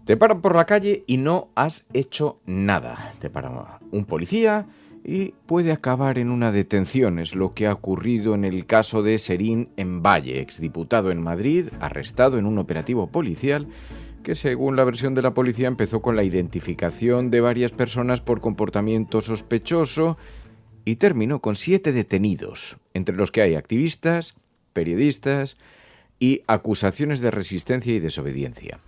Te paran por la calle y no has hecho nada. Te para un policía y puede acabar en una detención. Es lo que ha ocurrido en el caso de Serín Envalle, exdiputado en Madrid, arrestado en un operativo policial que, según la versión de la policía, empezó con la identificación de varias personas por comportamiento sospechoso y terminó con 7 detenidos, entre los que hay activistas, periodistas y acusaciones de resistencia y desobediencia.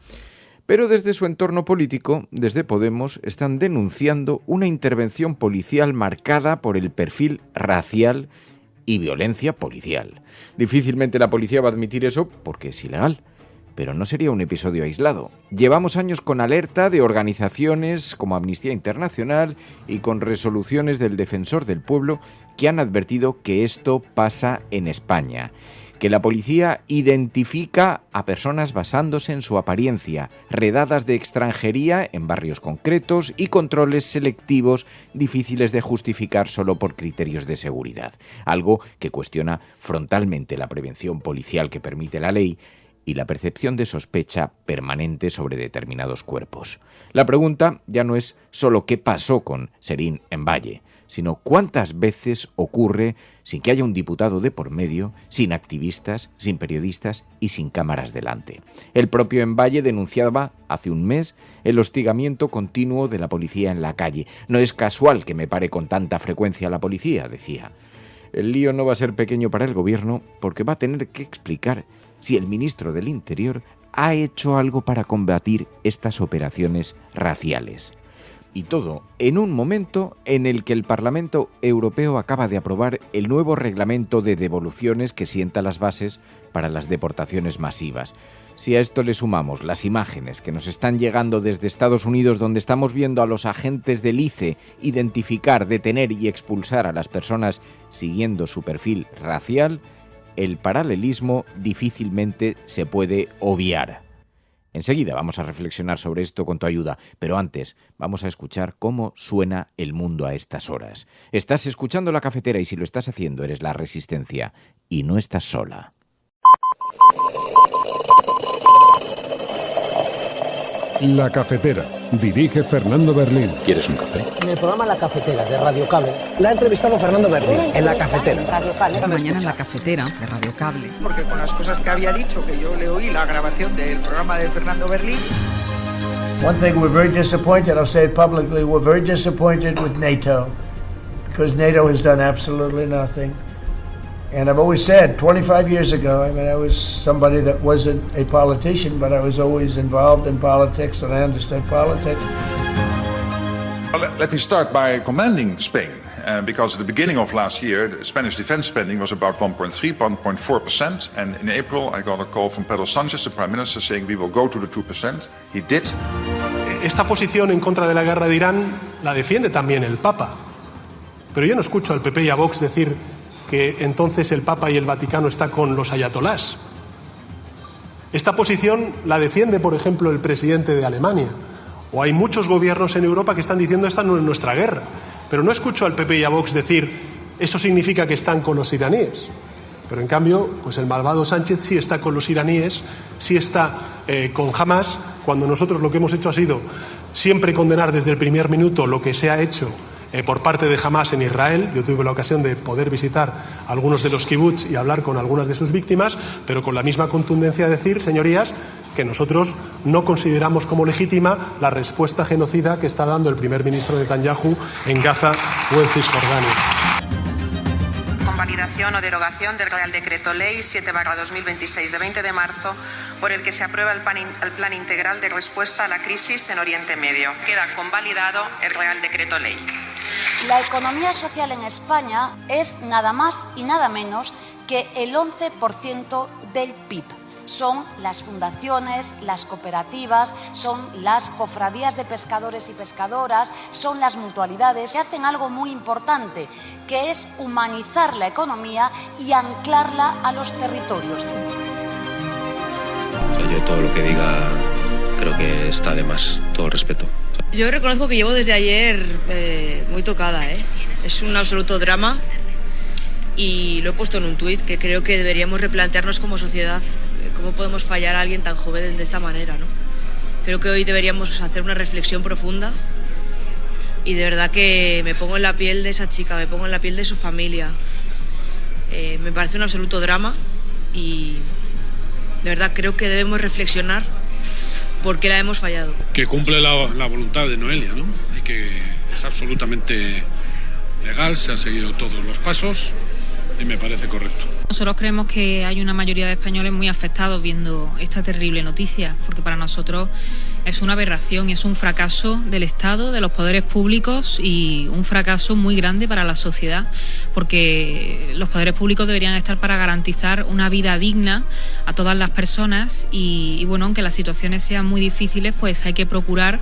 Pero desde su entorno político, desde Podemos, están denunciando una intervención policial marcada por el perfil racial y violencia policial. Difícilmente la policía va a admitir eso porque es ilegal, pero no sería un episodio aislado. Llevamos años con alerta de organizaciones como Amnistía Internacional y con resoluciones del Defensor del Pueblo que han advertido que esto pasa en España, que la policía identifica a personas basándose en su apariencia, redadas de extranjería en barrios concretos y controles selectivos difíciles de justificar solo por criterios de seguridad, algo que cuestiona frontalmente la prevención policial que permite la ley y la percepción de sospecha permanente sobre determinados cuerpos. La pregunta ya no es solo qué pasó con Serín Envalle, sino cuántas veces ocurre sin que haya un diputado de por medio, sin activistas, sin periodistas y sin cámaras delante. El propio Envalle denunciaba hace un mes el hostigamiento continuo de la policía en la calle. No es casual que me pare con tanta frecuencia la policía, decía. El lío no va a ser pequeño para el gobierno porque va a tener que explicar si el ministro del Interior ha hecho algo para combatir estas operaciones raciales. Y todo en un momento en el que el Parlamento Europeo acaba de aprobar el nuevo reglamento de devoluciones que sienta las bases para las deportaciones masivas. Si a esto le sumamos las imágenes que nos están llegando desde Estados Unidos, donde estamos viendo a los agentes del ICE identificar, detener y expulsar a las personas siguiendo su perfil racial, el paralelismo difícilmente se puede obviar. Enseguida vamos a reflexionar sobre esto con tu ayuda, pero antes vamos a escuchar cómo suena el mundo a estas horas. Estás escuchando La Cafetera y si lo estás haciendo eres la Resistencia y no estás sola. La Cafetera. Dirige Fernando Berlín. ¿Quieres un café? En el programa La Cafetera de Radio Cable. La ha entrevistado Fernando Berlín en La Cafetera. Esta mañana en La Cafetera de Radio Cable. Porque con las cosas que había dicho, que yo le oí la grabación del programa de Fernando Berlín. One thing we're very disappointed, I'll say it publicly, we're very disappointed with NATO. Because NATO has done absolutely nothing. And I've always said, 25 years ago, I was somebody that wasn't a politician, but I was always involved in politics and I understood politics. Well, let me start by commending Spain, because at the beginning of last year, the Spanish defense spending was about 1.4%, and in April I got a call from Pedro Sánchez, the Prime Minister, saying we will go to the 2%. He did. Esta posición en contra de la guerra de Irán la defiende también el Papa. Pero yo no escucho al PP y a Vox decir que entonces el Papa y el Vaticano está con los ayatolás. Esta posición la defiende, por ejemplo, el presidente de Alemania. O hay muchos gobiernos en Europa que están diciendo esta no es nuestra guerra. Pero no escucho al PP y a Vox decir eso significa que están con los iraníes. Pero en cambio, pues el malvado Sánchez sí está con los iraníes, sí está con Hamas, cuando nosotros lo que hemos hecho ha sido siempre condenar desde el primer minuto lo que se ha hecho por parte de Hamas en Israel. Yo tuve la ocasión de poder visitar algunos de los kibbutz y hablar con algunas de sus víctimas, pero con la misma contundencia decir, señorías, que nosotros no consideramos como legítima la respuesta genocida que está dando el primer ministro Netanyahu en Gaza o en Cisjordania. Convalidación o derogación del Real Decreto Ley 7/2026 de 20 de marzo por el que se aprueba el Plan Integral de Respuesta a la Crisis en Oriente Medio. Queda convalidado el Real Decreto Ley. La economía social en España es nada más y nada menos que el 11% del PIB. Son las fundaciones, las cooperativas, son las cofradías de pescadores y pescadoras, son las mutualidades que hacen algo muy importante, que es humanizar la economía y anclarla a los territorios. Yo todo lo que diga creo que está de más, todo el respeto. Yo reconozco que llevo desde ayer muy tocada, Es un absoluto drama y lo he puesto en un tuit que creo que deberíamos replantearnos como sociedad ¿Cómo podemos fallar a alguien tan joven de esta manera, ¿no? Creo que hoy deberíamos hacer una reflexión profunda y de verdad que me pongo en la piel de esa chica, me pongo en la piel de su familia. Me parece un absoluto drama y de verdad creo que debemos reflexionar por qué la hemos fallado. Que cumple la voluntad de Noelia, ¿no? Y que es absolutamente legal, se han seguido todos los pasos y me parece correcto. Nosotros creemos que hay una mayoría de españoles muy afectados viendo esta terrible noticia, porque para nosotros es una aberración y es un fracaso del Estado, de los poderes públicos y un fracaso muy grande para la sociedad, porque los poderes públicos deberían estar para garantizar una vida digna a todas las personas y bueno, aunque las situaciones sean muy difíciles, pues hay que procurar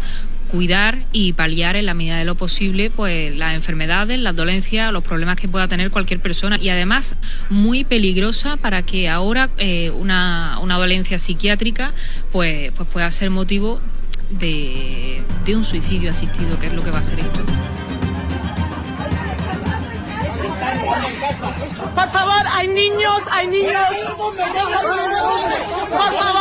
cuidar y paliar en la medida de lo posible pues las enfermedades, las dolencias, los problemas que pueda tener cualquier persona y además muy peligrosa para que ahora una dolencia psiquiátrica pues pueda ser motivo de un suicidio asistido, que es lo que va a ser esto. Por favor, hay niños. Por favor.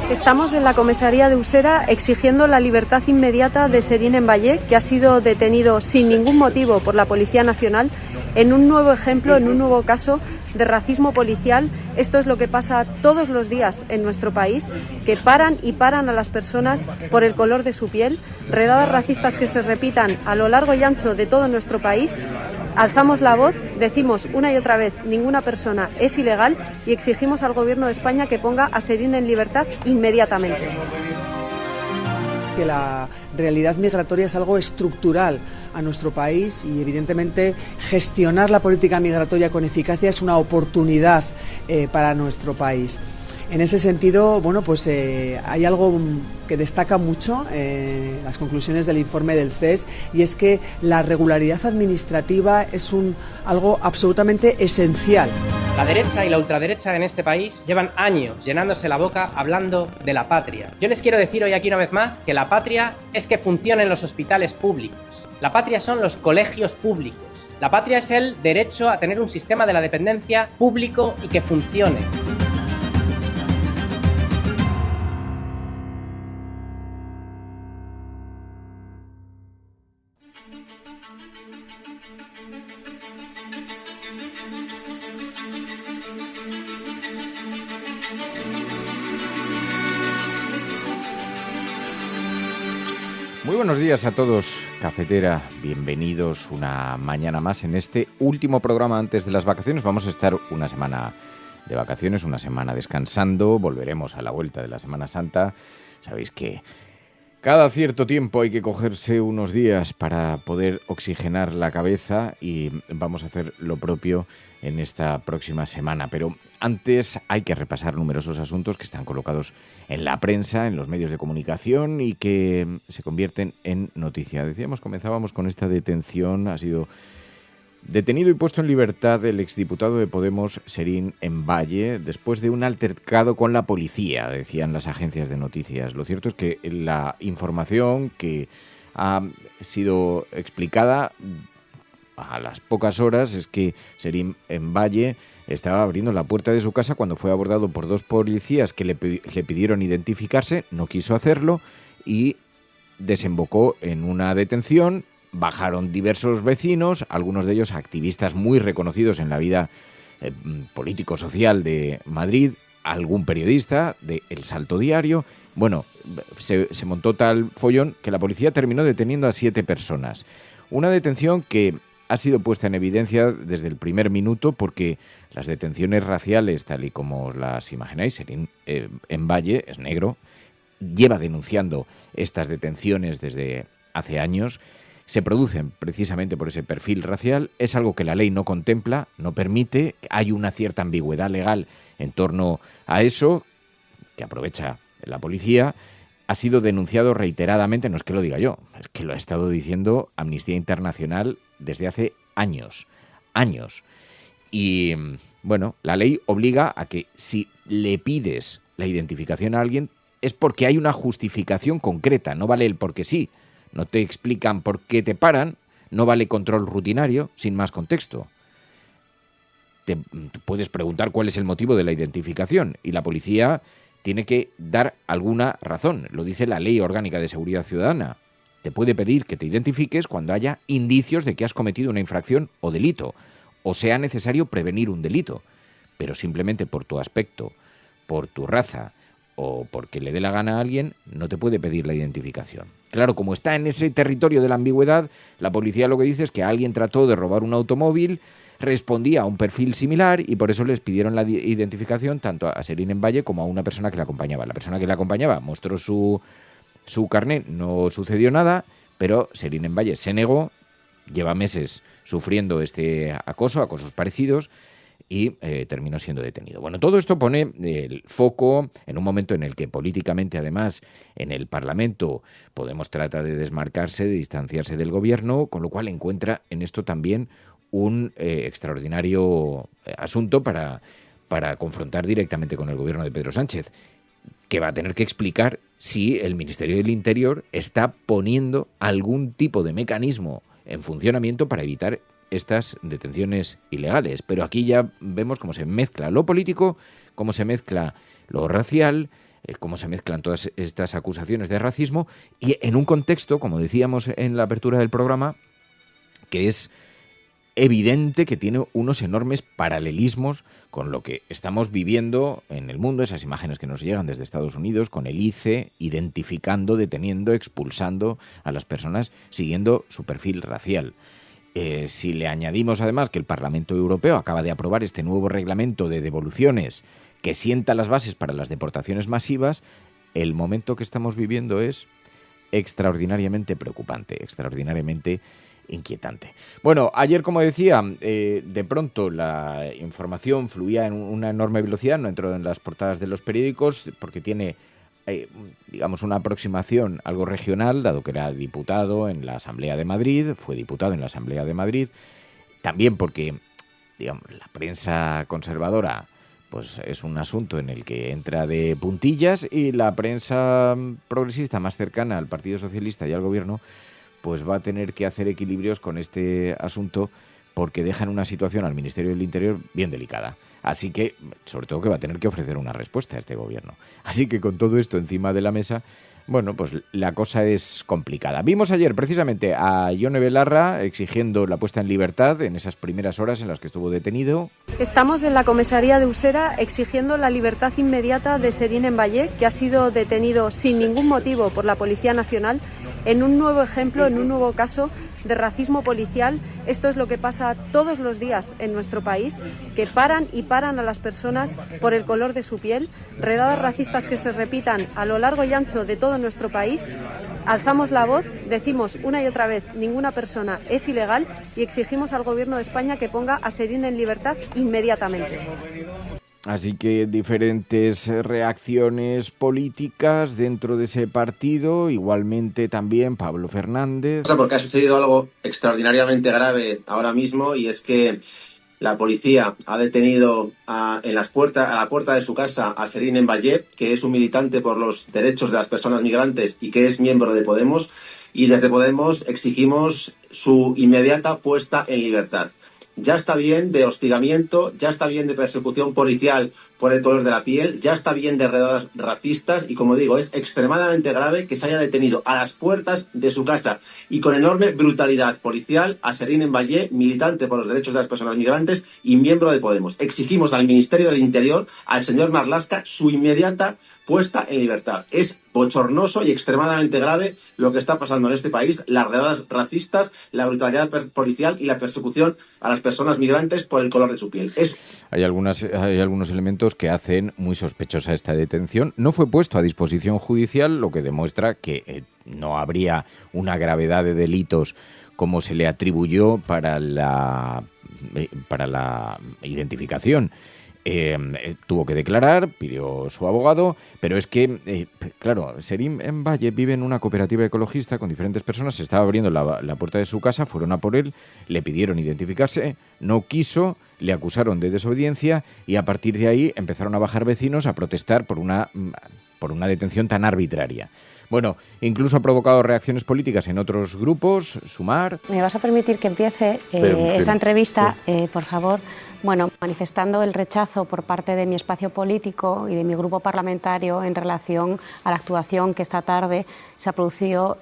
Estamos en la comisaría de Usera exigiendo la libertad inmediata de Serín Emballé, que ha sido detenido sin ningún motivo por la Policía Nacional en un nuevo ejemplo, en un nuevo caso de racismo policial. Esto es lo que pasa todos los días en nuestro país, que paran a las personas por el color de su piel, redadas racistas que se repitan a lo largo y ancho de todo nuestro país. Alzamos la voz, decimos una y otra vez, ninguna persona es ilegal y exigimos al Gobierno de España que ponga a Serín en libertad inmediatamente. Que la realidad migratoria es algo estructural a nuestro país y evidentemente gestionar la política migratoria con eficacia es una oportunidad para nuestro país. En ese sentido, bueno, pues hay algo que destaca mucho las conclusiones del informe del CES y es que la regularidad administrativa es algo absolutamente esencial. La derecha y la ultraderecha en este país llevan años llenándose la boca hablando de la patria. Yo les quiero decir hoy aquí una vez más que la patria es que funcionen los hospitales públicos. La patria son los colegios públicos. La patria es el derecho a tener un sistema de la dependencia público y que funcione. Muy buenos días a todos, cafetera, bienvenidos una mañana más en este último programa antes de las vacaciones. Vamos a estar una semana de vacaciones, una semana descansando, volveremos a la vuelta de la Semana Santa. Sabéis que cada cierto tiempo hay que cogerse unos días para poder oxigenar la cabeza y vamos a hacer lo propio en esta próxima semana. Pero antes hay que repasar numerosos asuntos que están colocados en la prensa, en los medios de comunicación y que se convierten en noticia. Decíamos, comenzábamos con esta detención. Ha sido detenido y puesto en libertad el exdiputado de Podemos, Serín Emballé, después de un altercado con la policía, decían las agencias de noticias. Lo cierto es que la información que ha sido explicada a las pocas horas es que Serín Emballé estaba abriendo la puerta de su casa cuando fue abordado por dos policías que le pidieron identificarse, no quiso hacerlo y desembocó en una detención. Bajaron diversos vecinos, algunos de ellos activistas muy reconocidos en la vida político-social de Madrid, algún periodista de El Salto Diario. Bueno, se montó tal follón que la policía terminó deteniendo a 7 personas. Una detención que ha sido puesta en evidencia desde el primer minuto porque las detenciones raciales, tal y como os las imagináis, Serín Emballé es negro, lleva denunciando estas detenciones desde hace años. Se producen precisamente por ese perfil racial, es algo que la ley no contempla, no permite, hay una cierta ambigüedad legal en torno a eso, que aprovecha la policía, ha sido denunciado reiteradamente, no es que lo diga yo, es que lo ha estado diciendo Amnistía Internacional desde hace años. Y bueno, la ley obliga a que si le pides la identificación a alguien es porque hay una justificación concreta, no vale el porque sí. No te explican por qué te paran, no vale control rutinario sin más contexto. Te puedes preguntar cuál es el motivo de la identificación y la policía tiene que dar alguna razón. Lo dice la Ley Orgánica de Seguridad Ciudadana. Te puede pedir que te identifiques cuando haya indicios de que has cometido una infracción o delito, o sea necesario prevenir un delito. Pero simplemente por tu aspecto, por tu raza o porque le dé la gana a alguien, no te puede pedir la identificación. Claro, como está en ese territorio de la ambigüedad, la policía lo que dice es que alguien trató de robar un automóvil, respondía a un perfil similar y por eso les pidieron la identificación tanto a Serín Envalle como a una persona que la acompañaba. La persona que la acompañaba mostró su carnet, no sucedió nada, pero Serín Envalle se negó, lleva meses sufriendo este acosos parecidos y terminó siendo detenido. Bueno, todo esto pone el foco en un momento en el que políticamente, además, en el Parlamento Podemos trata de desmarcarse, de distanciarse del gobierno, con lo cual encuentra en esto también un extraordinario asunto para confrontar directamente con el gobierno de Pedro Sánchez, que va a tener que explicar si el Ministerio del Interior está poniendo algún tipo de mecanismo en funcionamiento para evitar estas detenciones ilegales. Pero aquí ya vemos cómo se mezcla lo político, cómo se mezcla lo racial, cómo se mezclan todas estas acusaciones de racismo y en un contexto, como decíamos en la apertura del programa, que es evidente que tiene unos enormes paralelismos con lo que estamos viviendo en el mundo, esas imágenes que nos llegan desde Estados Unidos, con el ICE identificando, deteniendo, expulsando a las personas siguiendo su perfil racial. Si le añadimos además que el Parlamento Europeo acaba de aprobar este nuevo reglamento de devoluciones que sienta las bases para las deportaciones masivas, el momento que estamos viviendo es extraordinariamente preocupante, extraordinariamente inquietante. Bueno, ayer, como decía, de pronto la información fluía en una enorme velocidad, no entró en las portadas de los periódicos porque tiene digamos, una aproximación algo regional, dado que era diputado en la Asamblea de Madrid, fue diputado en la Asamblea de Madrid, también porque, digamos, la prensa conservadora pues es un asunto en el que entra de puntillas y la prensa progresista más cercana al Partido Socialista y al Gobierno pues va a tener que hacer equilibrios con este asunto porque deja en una situación al Ministerio del Interior bien delicada. Así que, sobre todo, que va a tener que ofrecer una respuesta a este gobierno. Así que con todo esto encima de la mesa, bueno, pues la cosa es complicada. Vimos ayer precisamente a Ione Belarra exigiendo la puesta en libertad en esas primeras horas en las que estuvo detenido. Estamos en la comisaría de Usera exigiendo la libertad inmediata de Serín Envalle, que ha sido detenido sin ningún motivo por la Policía Nacional en un nuevo ejemplo, en un nuevo caso de racismo policial. Esto es lo que pasa todos los días en nuestro país, que paran a las personas por el color de su piel, redadas racistas que se repitan a lo largo y ancho de todo nuestro país. Alzamos la voz, decimos una y otra vez, ninguna persona es ilegal y exigimos al Gobierno de España que ponga a Serín en libertad inmediatamente. Así que diferentes reacciones políticas dentro de ese partido, igualmente también Pablo Fernández. Porque ha sucedido algo extraordinariamente grave ahora mismo y es que la policía ha detenido a la puerta de su casa a Serín Envalle, que es un militante por los derechos de las personas migrantes y que es miembro de Podemos, y desde Podemos exigimos su inmediata puesta en libertad. Ya está bien de hostigamiento, ya está bien de persecución policial por el color de la piel, ya está bien de redadas racistas y, como digo, es extremadamente grave que se haya detenido a las puertas de su casa y con enorme brutalidad policial a Serín Envalle, militante por los derechos de las personas migrantes y miembro de Podemos. Exigimos al Ministerio del Interior, al señor Marlaska, su inmediata puesta en libertad. Es bochornoso y extremadamente grave lo que está pasando en este país, las redadas racistas, la brutalidad policial y la persecución a las personas migrantes por el color de su piel. Hay algunos elementos que hacen muy sospechosa esta detención. No fue puesto a disposición judicial, lo que demuestra que no habría una gravedad de delitos como se le atribuyó para la identificación. tuvo que declarar, pidió su abogado, pero es que, claro, Serín en Valle vive en una cooperativa ecologista con diferentes personas, se estaba abriendo la puerta de su casa, fueron a por él, le pidieron identificarse, no quiso, le acusaron de desobediencia y a partir de ahí empezaron a bajar vecinos a protestar por una detención tan arbitraria. Bueno, incluso ha provocado reacciones políticas en otros grupos, Sumar. ¿Me vas a permitir que empiece esta entrevista, sí, por favor? Bueno, manifestando el rechazo por parte de mi espacio político y de mi grupo parlamentario en relación a la actuación que esta tarde se ha producido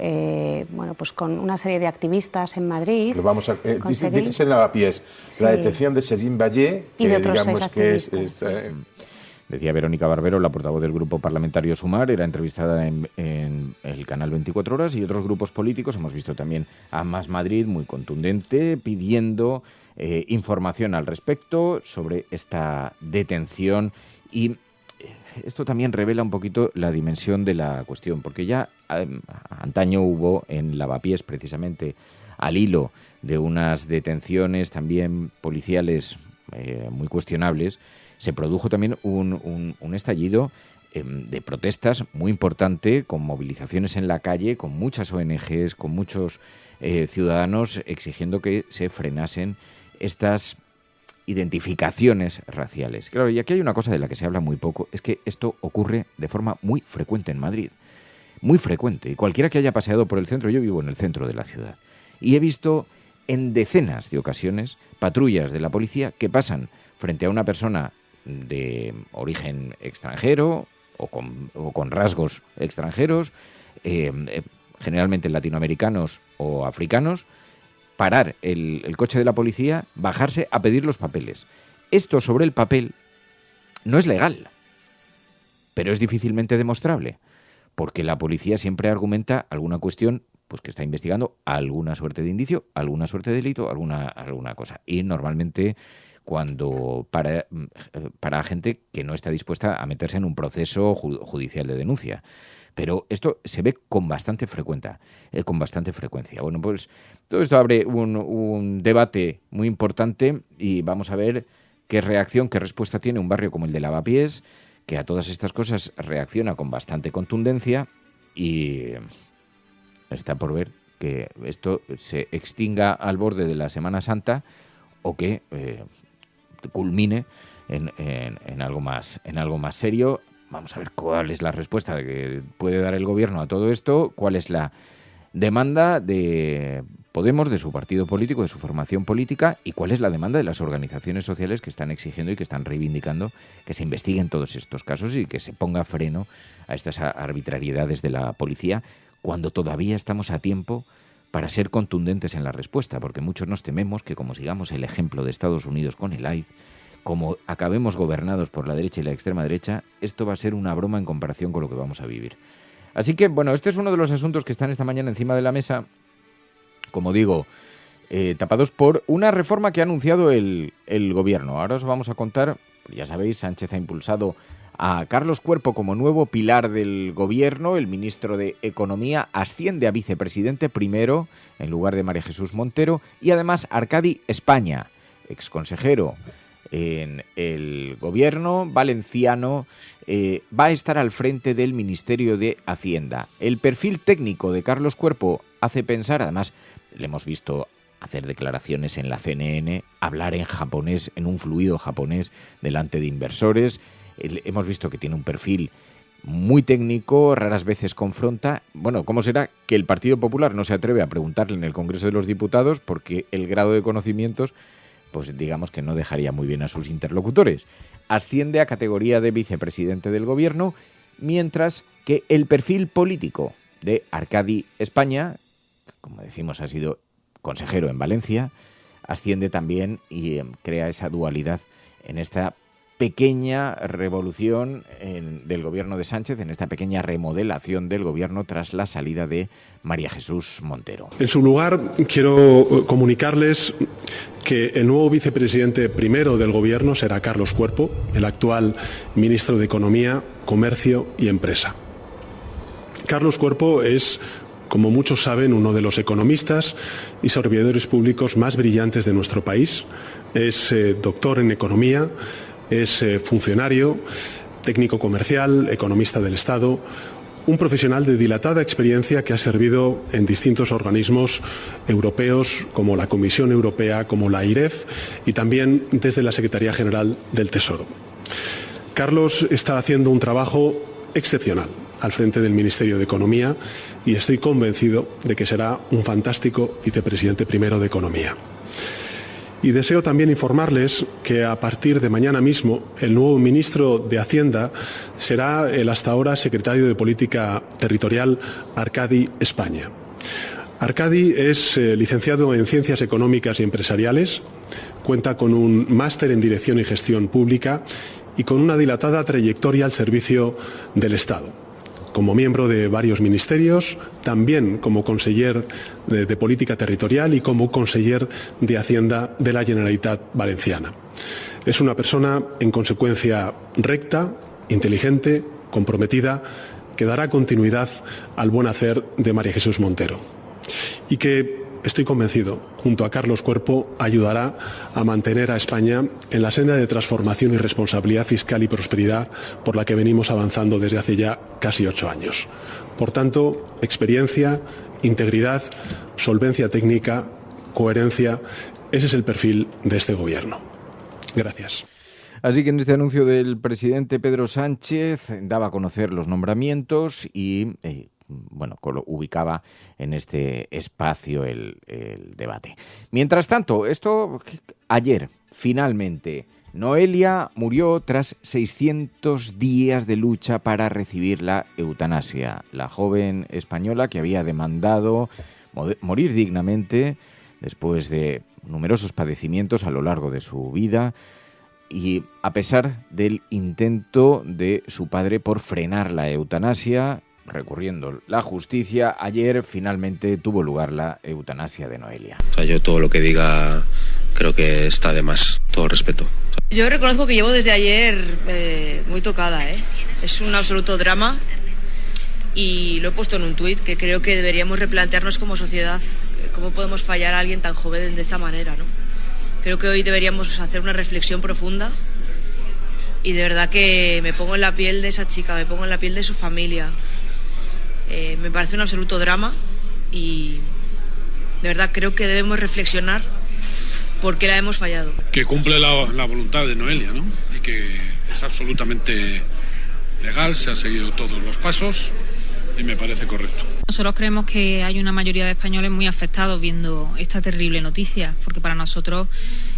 pues con una serie de activistas en Madrid. Pero vamos a dices en Lavapiés, sí, la detención de Serín Vallé, y de otros 6 activistas. Sí. Decía Verónica Barbero, la portavoz del grupo parlamentario Sumar, era entrevistada en el canal 24 Horas y otros grupos políticos. Hemos visto también a Más Madrid, muy contundente, pidiendo información al respecto sobre esta detención. Y esto también revela un poquito la dimensión de la cuestión, porque ya antaño hubo en Lavapiés, precisamente al hilo de unas detenciones también policiales muy cuestionables, se produjo también un estallido de protestas muy importante, con movilizaciones en la calle, con muchas ONGs, con muchos ciudadanos exigiendo que se frenasen estas identificaciones raciales. Claro, y aquí hay una cosa de la que se habla muy poco, es que esto ocurre de forma muy frecuente en Madrid. Muy frecuente. Y cualquiera que haya paseado por el centro, yo vivo en el centro de la ciudad, y he visto en decenas de ocasiones patrullas de la policía que pasan frente a una persona de origen extranjero o con rasgos extranjeros, generalmente latinoamericanos o africanos, parar el coche de la policía, bajarse a pedir los papeles. Esto sobre el papel no es legal, pero es difícilmente demostrable, porque la policía siempre argumenta alguna cuestión, pues que está investigando alguna suerte de indicio, alguna suerte de delito, alguna cosa. Y normalmente cuando para gente que no está dispuesta a meterse en un proceso judicial de denuncia. Pero esto se ve con bastante frecuencia. Bueno, pues todo esto abre un debate muy importante y vamos a ver qué reacción, qué respuesta tiene un barrio como el de Lavapiés, que a todas estas cosas reacciona con bastante contundencia, y está por ver que esto se extinga al borde de la Semana Santa o que culmine en algo más serio. Vamos a ver cuál es la respuesta que puede dar el gobierno a todo esto, cuál es la demanda de Podemos, de su partido político, de su formación política, y cuál es la demanda de las organizaciones sociales que están exigiendo y que están reivindicando que se investiguen todos estos casos y que se ponga freno a estas arbitrariedades de la policía, cuando todavía estamos a tiempo para ser contundentes en la respuesta, porque muchos nos tememos que, como sigamos el ejemplo de Estados Unidos con el AIDS, como acabemos gobernados por la derecha y la extrema derecha, esto va a ser una broma en comparación con lo que vamos a vivir. Así que, bueno, este es uno de los asuntos que están esta mañana encima de la mesa, como digo, tapados por una reforma que ha anunciado el gobierno. Ahora os vamos a contar, ya sabéis, Sánchez ha impulsado a Carlos Cuerpo como nuevo pilar del gobierno. El ministro de Economía asciende a vicepresidente primero, en lugar de María Jesús Montero, y además Arcadi España, exconsejero en el gobierno valenciano, va a estar al frente del Ministerio de Hacienda. El perfil técnico de Carlos Cuerpo hace pensar, además le hemos visto hacer declaraciones en la CNN, hablar en japonés, en un fluido japonés, delante de inversores. Hemos visto que tiene un perfil muy técnico, raras veces confronta. Bueno, ¿cómo será que el Partido Popular no se atreve a preguntarle en el Congreso de los Diputados? Porque el grado de conocimientos, pues digamos que no dejaría muy bien a sus interlocutores. Asciende a categoría de vicepresidente del gobierno, mientras que el perfil político de Arcadi España, como decimos, ha sido consejero en Valencia, asciende también y crea esa dualidad en esta pequeña revolución del gobierno de Sánchez, en esta pequeña remodelación del gobierno tras la salida de María Jesús Montero. En su lugar, quiero comunicarles que el nuevo vicepresidente primero del gobierno será Carlos Cuerpo, el actual ministro de Economía, Comercio y Empresa. Carlos Cuerpo es, como muchos saben, uno de los economistas y servidores públicos más brillantes de nuestro país. Es doctor en Economía, es funcionario, técnico comercial, economista del Estado, un profesional de dilatada experiencia que ha servido en distintos organismos europeos como la Comisión Europea, como la AIREF y también desde la Secretaría General del Tesoro. Carlos está haciendo un trabajo excepcional al frente del Ministerio de Economía y estoy convencido de que será un fantástico vicepresidente primero de Economía. Y deseo también informarles que a partir de mañana mismo el nuevo ministro de Hacienda será el hasta ahora secretario de Política Territorial Arcadi España. Arcadi es licenciado en Ciencias Económicas y Empresariales, cuenta con un máster en Dirección y Gestión Pública y con una dilatada trayectoria al servicio del Estado. Como miembro de varios ministerios, también como conseller de Política Territorial y como conseller de Hacienda de la Generalitat Valenciana. Es una persona, en consecuencia, recta, inteligente, comprometida, que dará continuidad al buen hacer de María Jesús Montero. Y que, estoy convencido, junto a Carlos Cuerpo, ayudará a mantener a España en la senda de transformación y responsabilidad fiscal y prosperidad por la que venimos avanzando desde hace ya casi 8 años. Por tanto, experiencia, integridad, solvencia técnica, coherencia, ese es el perfil de este Gobierno. Gracias. Así que en este anuncio del presidente Pedro Sánchez daba a conocer los nombramientos y ubicaba en este espacio el debate. Mientras tanto, ayer, finalmente, Noelia murió tras 600 días de lucha para recibir la eutanasia. La joven española que había demandado morir dignamente después de numerosos padecimientos a lo largo de su vida y a pesar del intento de su padre por frenar la eutanasia, recurriendo la justicia, ayer finalmente tuvo lugar la eutanasia de Noelia. O sea, yo todo lo que diga creo que está de más, todo respeto. Yo reconozco que llevo desde ayer muy tocada, ¿eh? Es un absoluto drama y lo he puesto en un tuit, que creo que deberíamos replantearnos como sociedad cómo podemos fallar a alguien tan joven de esta manera, ¿no? Creo que hoy deberíamos hacer una reflexión profunda y de verdad que me pongo en la piel de esa chica, me pongo en la piel de su familia. Me parece un absoluto drama y de verdad creo que debemos reflexionar por qué la hemos fallado. Que cumple la voluntad de Noelia, ¿no? Y que es absolutamente legal, se han seguido todos los pasos y me parece correcto. Nosotros creemos que hay una mayoría de españoles muy afectados viendo esta terrible noticia, porque para nosotros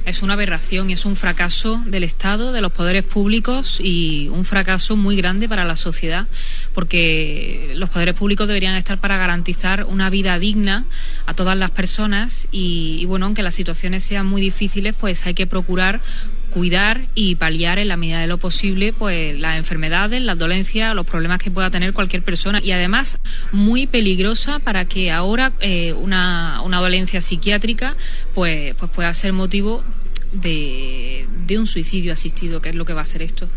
es una aberración, es un fracaso del Estado, de los poderes públicos y un fracaso muy grande para la sociedad, porque los poderes públicos deberían estar para garantizar una vida digna a todas las personas y bueno, aunque las situaciones sean muy difíciles, pues hay que procurar cuidar y paliar en la medida de lo posible pues las enfermedades, las dolencias, los problemas que pueda tener cualquier persona y además muy peligrosa para que ahora una dolencia psiquiátrica pues pueda ser motivo de un suicidio asistido, que es lo que va a ser esto.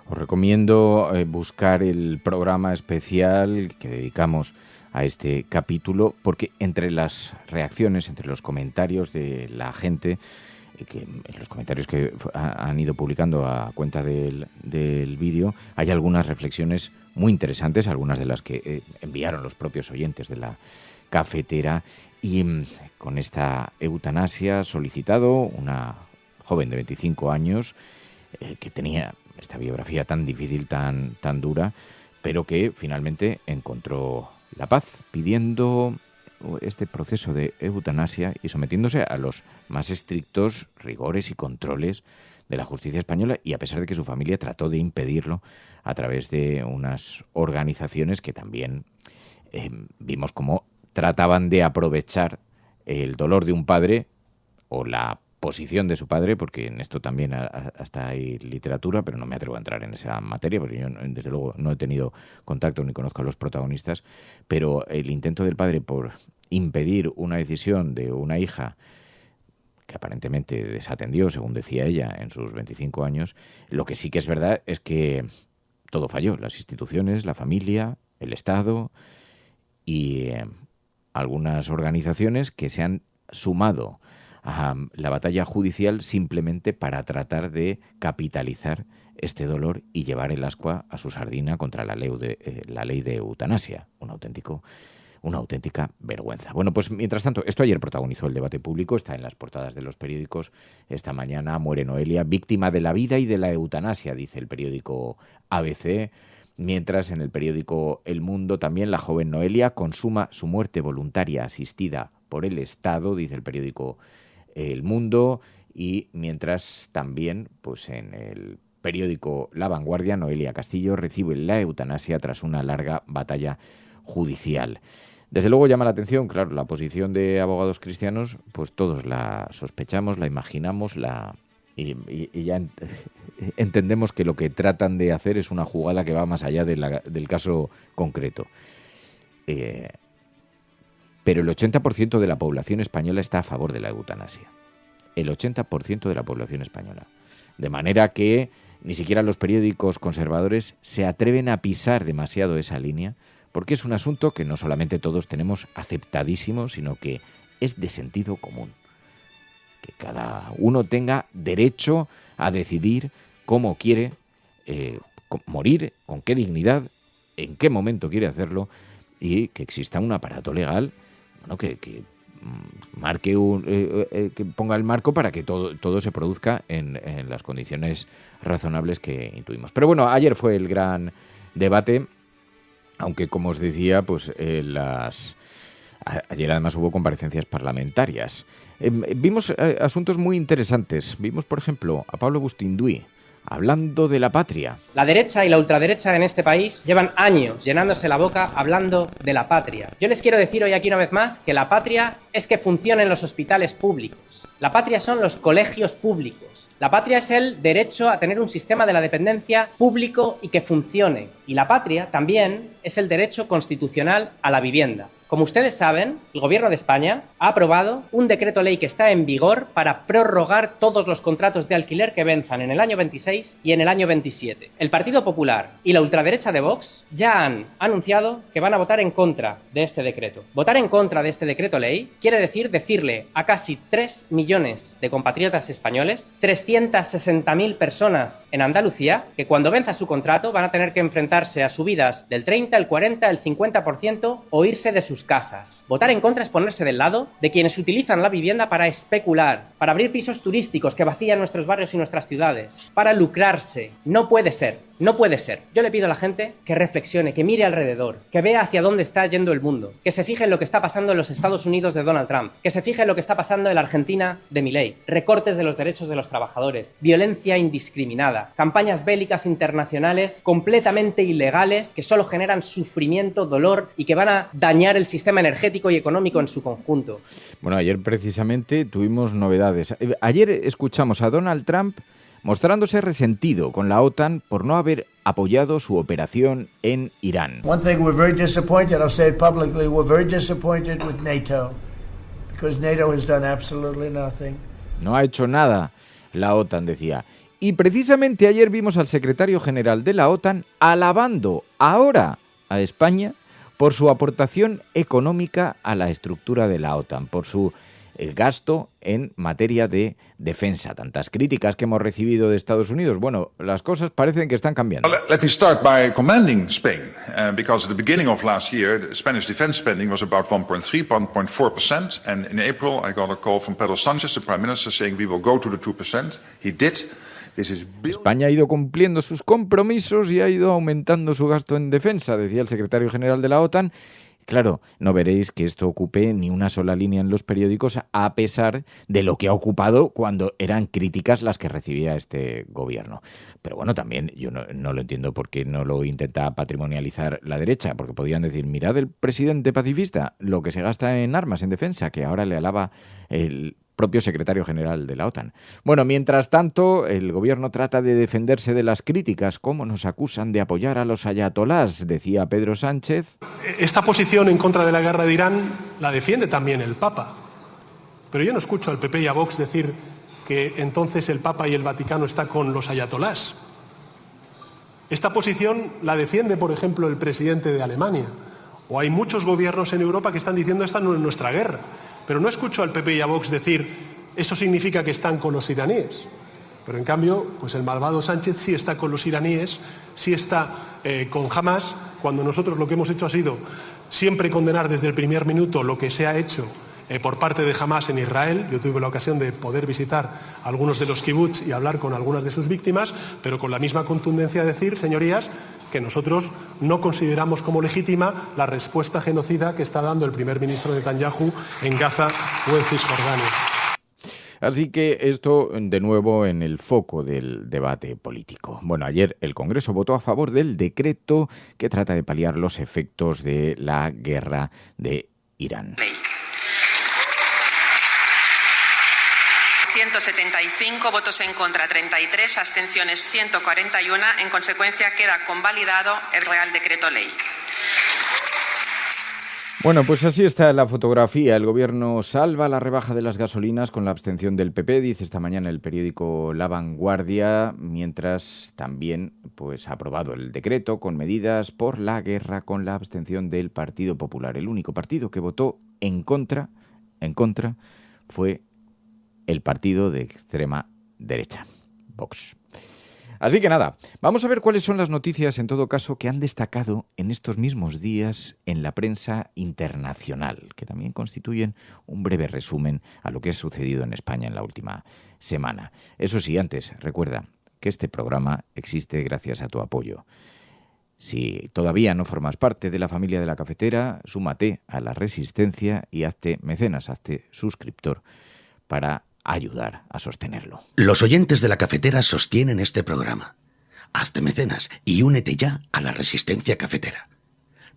Os recomiendo buscar el programa especial que dedicamos a este capítulo porque entre las reacciones, entre los comentarios de la gente, que en los comentarios que han ido publicando a cuenta del vídeo, hay algunas reflexiones muy interesantes, algunas de las que enviaron los propios oyentes de la cafetera, y con esta eutanasia solicitado una joven de 25 años que tenía esta biografía tan difícil, tan dura, pero que finalmente encontró la paz pidiendo este proceso de eutanasia y sometiéndose a los más estrictos rigores y controles de la justicia española, y a pesar de que su familia trató de impedirlo a través de unas organizaciones que también vimos cómo trataban de aprovechar el dolor de un padre o la posición de su padre, porque en esto también hasta hay literatura, pero no me atrevo a entrar en esa materia, porque yo desde luego no he tenido contacto ni conozco a los protagonistas, pero el intento del padre por impedir una decisión de una hija que aparentemente desatendió, según decía ella, en sus 25 años, lo que sí que es verdad es que todo falló, las instituciones, la familia, el Estado y algunas organizaciones que se han sumado a la batalla judicial simplemente para tratar de capitalizar este dolor y llevar el ascua a su sardina contra la ley de eutanasia. Una auténtica vergüenza. Bueno, pues mientras tanto, esto ayer protagonizó el debate público, está en las portadas de los periódicos. Esta mañana muere Noelia, víctima de la vida y de la eutanasia, dice el periódico ABC. Mientras en el periódico El Mundo también la joven Noelia consuma su muerte voluntaria asistida por el Estado, dice el periódico El Mundo. Y mientras también, pues en el periódico La Vanguardia, Noelia Castillo recibe la eutanasia tras una larga batalla judicial. Desde luego llama la atención, claro, la posición de abogados cristianos, pues todos la sospechamos, la imaginamos, y ya entendemos que lo que tratan de hacer es una jugada que va más allá del caso concreto. Pero el 80% de la población española está a favor de la eutanasia. El 80% de la población española. De manera que ni siquiera los periódicos conservadores se atreven a pisar demasiado esa línea, porque es un asunto que no solamente todos tenemos aceptadísimo, sino que es de sentido común. Que cada uno tenga derecho a decidir cómo quiere morir, con qué dignidad, en qué momento quiere hacerlo, y que exista un aparato legal, bueno, que marque que ponga el marco para que todo se produzca en las condiciones razonables que intuimos. Pero bueno, ayer fue el gran debate, aunque como os decía, pues ayer además hubo comparecencias parlamentarias. Vimos asuntos muy interesantes. Vimos, por ejemplo, a Pablo Bustinduy hablando de la patria. La derecha y la ultraderecha en este país llevan años llenándose la boca hablando de la patria. Yo les quiero decir hoy aquí una vez más que la patria es que funcionen los hospitales públicos. La patria son los colegios públicos. La patria es el derecho a tener un sistema de la dependencia público y que funcione. Y la patria también es el derecho constitucional a la vivienda. Como ustedes saben, el Gobierno de España ha aprobado un decreto ley que está en vigor para prorrogar todos los contratos de alquiler que venzan en el año 26 y en el año 27. El Partido Popular y la ultraderecha de Vox ya han anunciado que van a votar en contra de este decreto. Votar en contra de este decreto ley quiere decirle a casi 3 millones de compatriotas españoles, 360.000 personas en Andalucía, que cuando venza su contrato van a tener que enfrentarse a subidas del 30, el 40, el 50% o irse de sus casas. Votar en contra es ponerse del lado de quienes utilizan la vivienda para especular, para abrir pisos turísticos que vacían nuestros barrios y nuestras ciudades, para lucrarse. No puede ser. No puede ser. Yo le pido a la gente que reflexione, que mire alrededor, que vea hacia dónde está yendo el mundo, que se fije en lo que está pasando en los Estados Unidos de Donald Trump, que se fije en lo que está pasando en la Argentina de Milei, recortes de los derechos de los trabajadores, violencia indiscriminada, campañas bélicas internacionales completamente ilegales que solo generan sufrimiento, dolor y que van a dañar el sistema energético y económico en su conjunto. Bueno, ayer precisamente tuvimos novedades. Ayer escuchamos a Donald Trump mostrándose resentido con la OTAN por no haber apoyado su operación en Irán. One thing we're very disappointed, I'll say it publicly, we're very disappointed with NATO, because NATO has done absolutely nothing. No ha hecho nada, la OTAN decía. Y precisamente ayer vimos al secretario general de la OTAN alabando ahora a España por su aportación económica a la estructura de la OTAN, por su gasto en materia de defensa. Tantas críticas que hemos recibido de Estados Unidos. Bueno, las cosas parecen que están cambiando. Let me start by commending Spain, because at the beginning of last year, the Spanish defense spending was about 1.4%, and in April I got a call from Pedro Sánchez, the Prime Minister, saying we will go to the 2%. He did. España ha ido cumpliendo sus compromisos y ha ido aumentando su gasto en defensa, decía el secretario general de la OTAN. Claro, no veréis que esto ocupe ni una sola línea en los periódicos, a pesar de lo que ha ocupado cuando eran críticas las que recibía este gobierno. Pero bueno, también yo no lo entiendo por qué no lo intenta patrimonializar la derecha, porque podían decir, mirad el presidente pacifista, lo que se gasta en armas, en defensa, que ahora le alaba el propio secretario general de la OTAN. Bueno, mientras tanto, el gobierno trata de defenderse de las críticas. ¿Cómo nos acusan de apoyar a los ayatolás?, decía Pedro Sánchez. Esta posición en contra de la guerra de Irán la defiende también el Papa. Pero yo no escucho al PP y a Vox decir que entonces el Papa y el Vaticano está con los ayatolás. Esta posición la defiende, por ejemplo, el presidente de Alemania. O hay muchos gobiernos en Europa que están diciendo esta no es nuestra guerra. Pero no escucho al PP y a Vox decir eso significa que están con los iraníes. Pero en cambio, pues el malvado Sánchez sí está con los iraníes, sí está con Hamas, cuando nosotros lo que hemos hecho ha sido siempre condenar desde el primer minuto lo que se ha hecho por parte de Hamas en Israel. Yo tuve la ocasión de poder visitar algunos de los kibbutz y hablar con algunas de sus víctimas, pero con la misma contundencia decir, señorías, que nosotros no consideramos como legítima la respuesta genocida que está dando el primer ministro Netanyahu en Gaza o en Cisjordania. Así que esto, de nuevo, en el foco del debate político. Bueno, ayer el Congreso votó a favor del decreto que trata de paliar los efectos de la guerra de Irán. 175, votos en contra 33, abstenciones 141. En consecuencia, queda convalidado el Real Decreto Ley. Bueno, pues así está la fotografía. El Gobierno salva la rebaja de las gasolinas con la abstención del PP, dice esta mañana el periódico La Vanguardia, mientras también pues ha aprobado el decreto con medidas por la guerra con la abstención del Partido Popular. El único partido que votó en contra fue el partido de extrema derecha, Vox. Así que nada, vamos a ver cuáles son las noticias, en todo caso, que han destacado en estos mismos días en la prensa internacional, que también constituyen un breve resumen a lo que ha sucedido en España en la última semana. Eso sí, antes, recuerda que este programa existe gracias a tu apoyo. Si todavía no formas parte de la familia de La Cafetera, súmate a La Resistencia y hazte mecenas, hazte suscriptor para ayudar a sostenerlo. Los oyentes de La Cafetera sostienen este programa. Hazte mecenas y únete ya a La Resistencia Cafetera.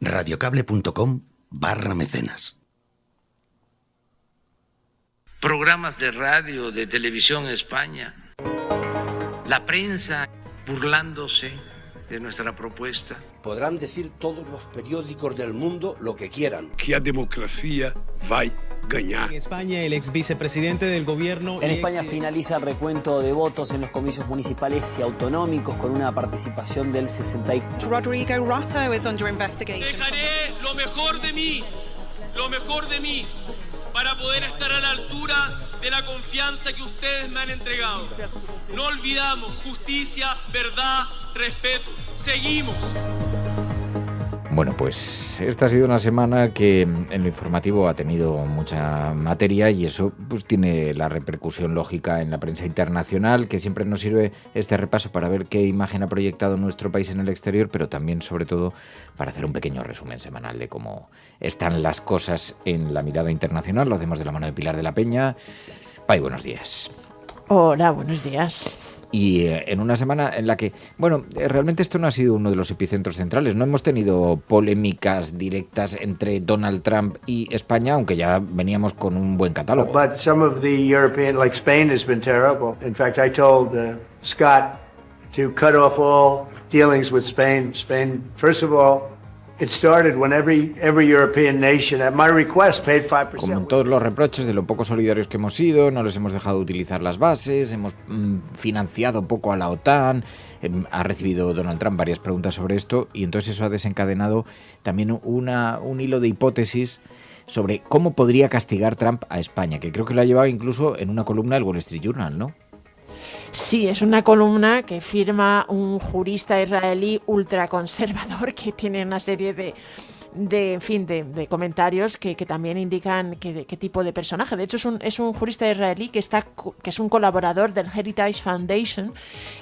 radiocable.com/mecenas. Programas de radio, de televisión en España, la prensa burlándose de nuestra propuesta. Podrán decir todos los periódicos del mundo lo que quieran. Que a democracia vai ganhar. En España, el ex vicepresidente del gobierno... En España finaliza el recuento de votos en los comicios municipales y autonómicos con una participación del 64%. Rodrigo Rato is under investigation. Dejaré lo mejor de mí, para poder estar a la altura de la confianza que ustedes me han entregado. No olvidamos justicia, verdad, respeto. Seguimos. Bueno, pues esta ha sido una semana que en lo informativo ha tenido mucha materia y eso pues tiene la repercusión lógica en la prensa internacional, que siempre nos sirve este repaso para ver qué imagen ha proyectado nuestro país en el exterior, pero también, sobre todo, para hacer un pequeño resumen semanal de cómo están las cosas en la mirada internacional. Lo hacemos de la mano de Pilar de la Peña. Pai, buenos días. Hola, buenos días. Y en una semana en la que, bueno, realmente esto no ha sido uno de los epicentros centrales. No hemos tenido polémicas directas entre Donald Trump y España, aunque ya veníamos con un buen catálogo. But some of the European, like Spain, has been terrible. In fact, I told Scott to cut off all dealings with Spain. Spain, first of all, it started when every European nation, at my request, paid 5%. Como en todos los reproches de lo poco solidarios que hemos sido, no les hemos dejado utilizar las bases, hemos financiado poco a la OTAN, ha recibido Donald Trump varias preguntas sobre esto y entonces eso ha desencadenado también un hilo de hipótesis sobre cómo podría castigar Trump a España, que creo que lo ha llevado incluso en una columna del Wall Street Journal, ¿no? Sí, es una columna que firma un jurista israelí ultraconservador que tiene una serie de comentarios que también indican qué tipo de personaje. De hecho, es un jurista israelí que es un colaborador del Heritage Foundation,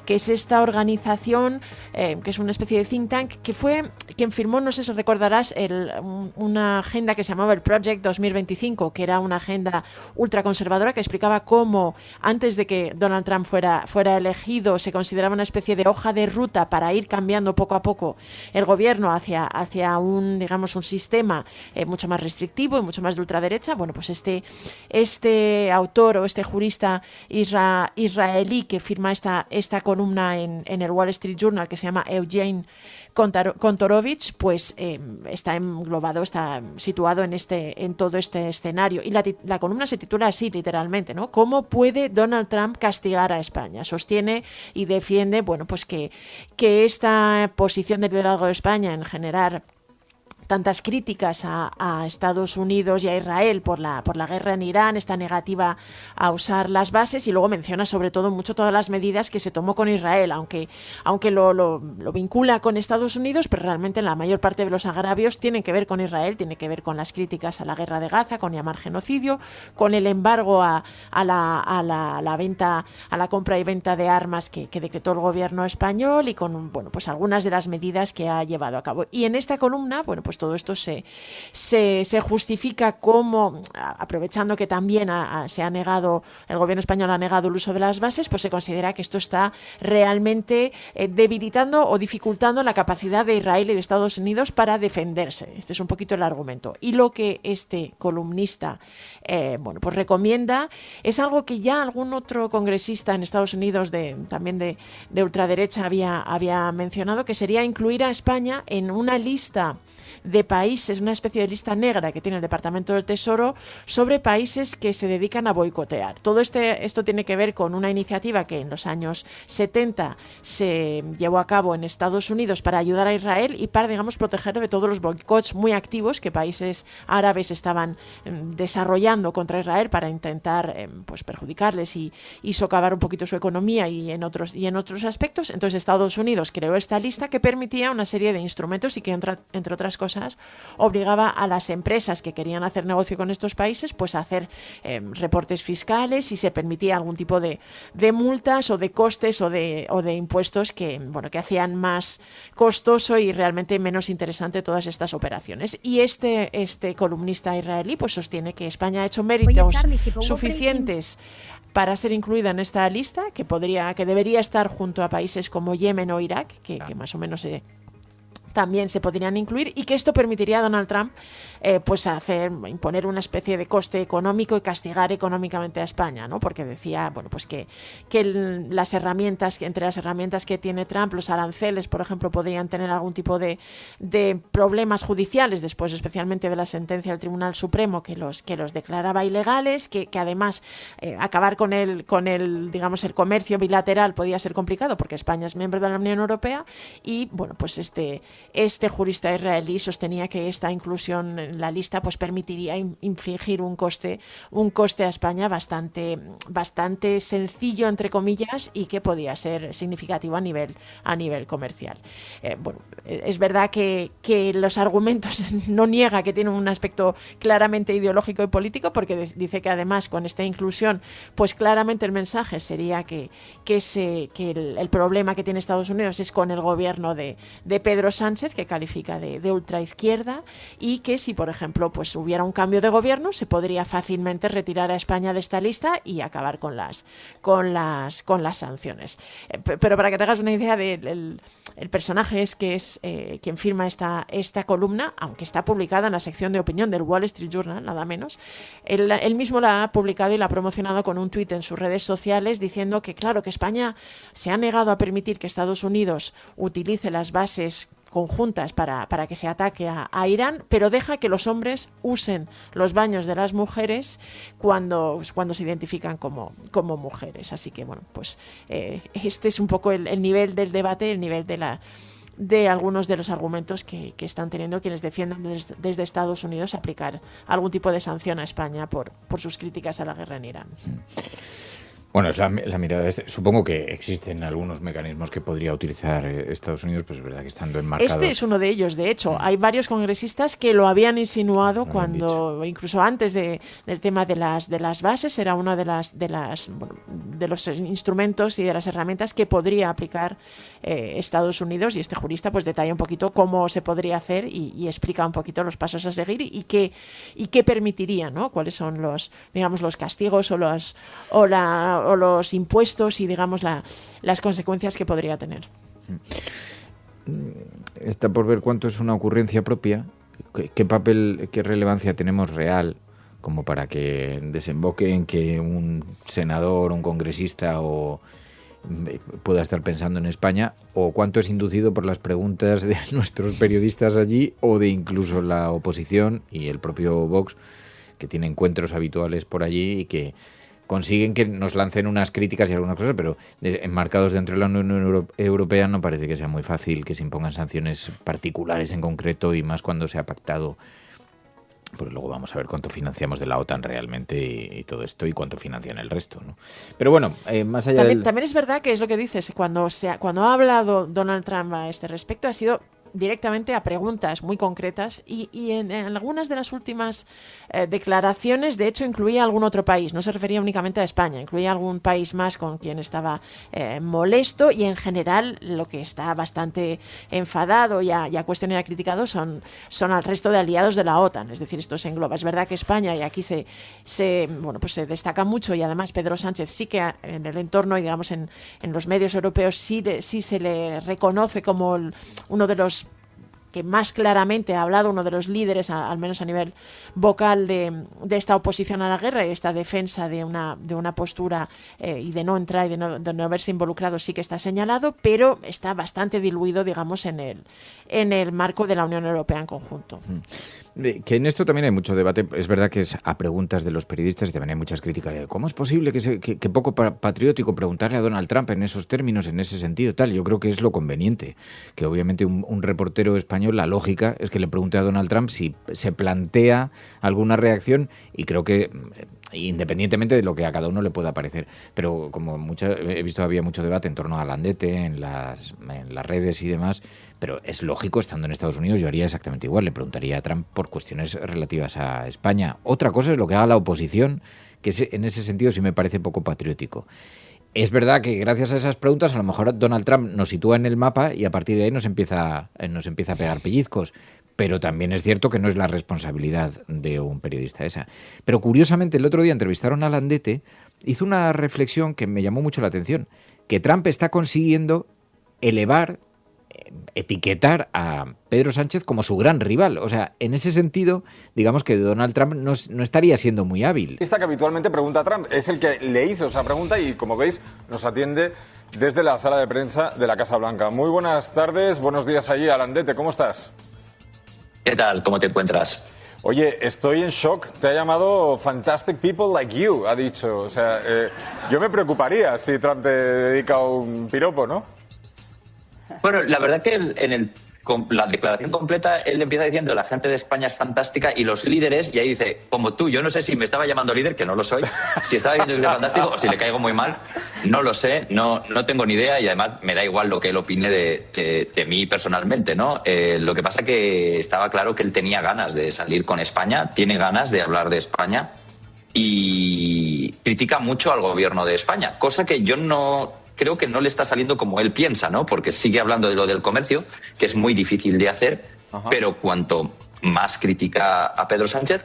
que es esta organización que es una especie de think tank, que fue quien firmó, no sé si recordarás, una agenda que se llamaba el Project 2025, que era una agenda ultraconservadora que explicaba cómo antes de que Donald Trump fuera elegido se consideraba una especie de hoja de ruta para ir cambiando poco a poco el gobierno hacia un, digamos, un sistema mucho más restrictivo y mucho más de ultraderecha. Bueno, pues este autor o este jurista israelí que firma esta columna en el Wall Street Journal, que se llama Eugene Kontorovich, pues está englobado, está situado en todo este escenario. Y la columna se titula así, literalmente, ¿no? ¿Cómo puede Donald Trump castigar a España? Sostiene y defiende, bueno, pues que esta posición del liderazgo de España en generar tantas críticas a Estados Unidos y a Israel por la guerra en Irán, esta negativa a usar las bases, y luego menciona sobre todo mucho todas las medidas que se tomó con Israel, aunque lo vincula con Estados Unidos, pero realmente la mayor parte de los agravios tienen que ver con Israel, tiene que ver con las críticas a la guerra de Gaza, con llamar genocidio, con el embargo a la venta, a la compra y venta de armas que decretó el gobierno español, y con pues algunas de las medidas que ha llevado a cabo. Y en esta columna, pues todo esto se justifica como, aprovechando que también el gobierno español ha negado el uso de las bases, pues se considera que esto está realmente debilitando o dificultando la capacidad de Israel y de Estados Unidos para defenderse. Este es un poquito el argumento. Y lo que este columnista pues recomienda es algo que ya algún otro congresista en Estados Unidos también de ultraderecha había mencionado, que sería incluir a España en una lista de países, una especie de lista negra que tiene el Departamento del Tesoro sobre países que se dedican a boicotear. Todo esto tiene que ver con una iniciativa que en los años 70 se llevó a cabo en Estados Unidos para ayudar a Israel y para, digamos, proteger de todos los boicots muy activos que países árabes estaban desarrollando contra Israel para intentar pues perjudicarles y socavar un poquito su economía y en otros aspectos. Entonces Estados Unidos creó esta lista que permitía una serie de instrumentos y que entre otras cosas obligaba a las empresas que querían hacer negocio con estos países pues a hacer reportes fiscales, y se permitía algún tipo de multas o de costes o de impuestos que hacían más costoso y realmente menos interesante todas estas operaciones. Y este columnista israelí pues sostiene que España ha hecho méritos suficientes para ser incluida en esta lista, que debería estar junto a países como Yemen o Irak, que más o menos también se podrían incluir, y que esto permitiría a Donald Trump pues imponer una especie de coste económico y castigar económicamente a España, ¿no? Porque decía pues que entre las herramientas que tiene Trump, los aranceles, por ejemplo, podrían tener algún tipo de problemas judiciales después, especialmente de la sentencia del Tribunal Supremo que los declaraba ilegales, que además acabar con el digamos el comercio bilateral podía ser complicado porque España es miembro de la Unión Europea. Y pues este jurista israelí sostenía que esta inclusión en la lista pues permitiría infligir un coste a España bastante sencillo, entre comillas, y que podía ser significativo a nivel comercial. Es verdad que los argumentos no niega que tienen un aspecto claramente ideológico y político, porque dice que además con esta inclusión pues claramente el mensaje sería que el problema que tiene Estados Unidos es con el gobierno de Pedro Sánchez, que califica de ultraizquierda, y que si por ejemplo pues hubiera un cambio de gobierno se podría fácilmente retirar a España de esta lista y acabar con las sanciones. Pero para que te hagas una idea del personaje es quien firma esta columna, aunque está publicada en la sección de opinión del Wall Street Journal, nada menos. Él mismo la ha publicado y la ha promocionado con un tuit en sus redes sociales diciendo que claro, que España se ha negado a permitir que Estados Unidos utilice las bases conjuntas para que se ataque a Irán, pero deja que los hombres usen los baños de las mujeres cuando se identifican como mujeres. Así que este es un poco el nivel del debate, el nivel de algunos de los argumentos que están teniendo quienes defienden desde Estados Unidos aplicar algún tipo de sanción a España por sus críticas a la guerra en Irán. Bueno, es la mirada. Supongo que existen algunos mecanismos que podría utilizar Estados Unidos, pues es verdad que estando enmarcados. Este es uno de ellos, de hecho. Hay varios congresistas que lo habían insinuado incluso antes del tema de las bases, era uno de los instrumentos y de las herramientas que podría aplicar Estados Unidos, y este jurista pues detalla un poquito cómo se podría hacer y explica un poquito los pasos a seguir y qué permitiría, ¿no? Cuáles son los castigos o los impuestos y digamos las consecuencias que podría tener. Está por ver cuánto es una ocurrencia propia, qué relevancia tenemos real como para que desemboque en que un senador, un congresista pueda estar pensando en España, o cuánto es inducido por las preguntas de nuestros periodistas allí o de incluso la oposición y el propio Vox, que tiene encuentros habituales por allí y que consiguen que nos lancen unas críticas y algunas cosas, pero enmarcados dentro de la Unión Europea no parece que sea muy fácil que se impongan sanciones particulares en concreto, y más cuando se ha pactado. Porque luego vamos a ver cuánto financiamos de la OTAN realmente y todo esto, y cuánto financian el resto, ¿no? Pero bueno, más allá también es verdad que es lo que dices, cuando ha hablado Donald Trump a este respecto, ha sido directamente a preguntas muy concretas, y en algunas de las últimas declaraciones, de hecho, incluía algún otro país, no se refería únicamente a España, incluía algún país más con quien estaba molesto, y en general lo que está bastante enfadado y ha cuestionado y ha criticado son al resto de aliados de la OTAN, es decir, esto se engloba. Es verdad que España, y aquí se destaca mucho, y además Pedro Sánchez sí que en el entorno y digamos en los medios europeos sí se le reconoce como uno de los que más claramente ha hablado, uno de los líderes, al menos a nivel vocal, de esta oposición a la guerra y esta defensa de una postura y de no entrar y de no haberse involucrado, sí que está señalado, pero está bastante diluido, digamos, en el marco de la Unión Europea en conjunto. Que en esto también hay mucho debate. Es verdad que es a preguntas de los periodistas, y también hay muchas críticas. ¿Cómo es posible que poco patriótico preguntarle a Donald Trump en esos términos, en ese sentido, tal? Yo creo que es lo conveniente, que obviamente un reportero español, la lógica es que le pregunte a Donald Trump si se plantea alguna reacción, y creo que independientemente de lo que a cada uno le pueda parecer. Pero como he visto, había mucho debate en torno a Landete en las redes y demás, pero es lógico, estando en Estados Unidos yo haría exactamente igual, le preguntaría a Trump por cuestiones relativas a España. Otra cosa es lo que haga la oposición, que en ese sentido sí me parece poco patriótico. Es verdad que gracias a esas preguntas a lo mejor Donald Trump nos sitúa en el mapa y a partir de ahí nos empieza a pegar pellizcos. Pero también es cierto que no es la responsabilidad de un periodista esa. Pero curiosamente el otro día entrevistaron a Landete, hizo una reflexión que me llamó mucho la atención, que Trump está consiguiendo etiquetar a Pedro Sánchez como su gran rival. O sea, en ese sentido, digamos que Donald Trump no estaría siendo muy hábil. Esta que habitualmente pregunta a Trump es el que le hizo esa pregunta y, como veis, nos atiende desde la sala de prensa de la Casa Blanca. Muy buenas tardes, buenos días allí, Landete, ¿cómo estás? ¿Qué tal? ¿Cómo te encuentras? Oye, estoy en shock. Te ha llamado Fantastic People Like You, ha dicho. O sea, yo me preocuparía si Trump te dedica un piropo, ¿no? Bueno, la verdad que la declaración completa, él empieza diciendo la gente de España es fantástica y los líderes, y ahí dice, como tú, yo no sé si me estaba llamando líder, que no lo soy, si estaba diciendo que es fantástico o si le caigo muy mal, no lo sé, no tengo ni idea, y además me da igual lo que él opine de mí personalmente, ¿no? Lo que pasa que estaba claro que él tenía ganas de salir con España, tiene ganas de hablar de España y critica mucho al gobierno de España, cosa que yo creo que no le está saliendo como él piensa, ¿no? Porque sigue hablando de lo del comercio, que es muy difícil de hacer, pero cuanto más critica a Pedro Sánchez,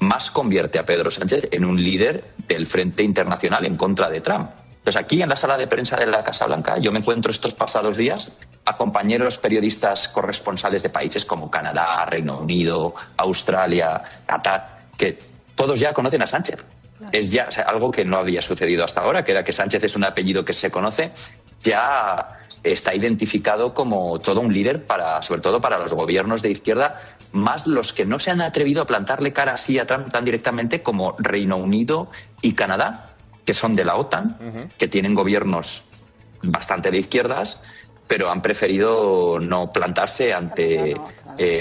más convierte a Pedro Sánchez en un líder del Frente Internacional en contra de Trump. Entonces, aquí en la sala de prensa de la Casa Blanca, yo me encuentro estos pasados días a compañeros periodistas corresponsales de países como Canadá, Reino Unido, Australia, Qatar, que todos ya conocen a Sánchez. Es ya, o sea, algo que no había sucedido hasta ahora, que era que Sánchez es un apellido que se conoce, ya está identificado como todo un líder sobre todo para los gobiernos de izquierda, más los que no se han atrevido a plantarle cara así a Trump tan directamente como Reino Unido y Canadá, que son de la OTAN, que tienen gobiernos bastante de izquierdas, pero han preferido no plantarse ante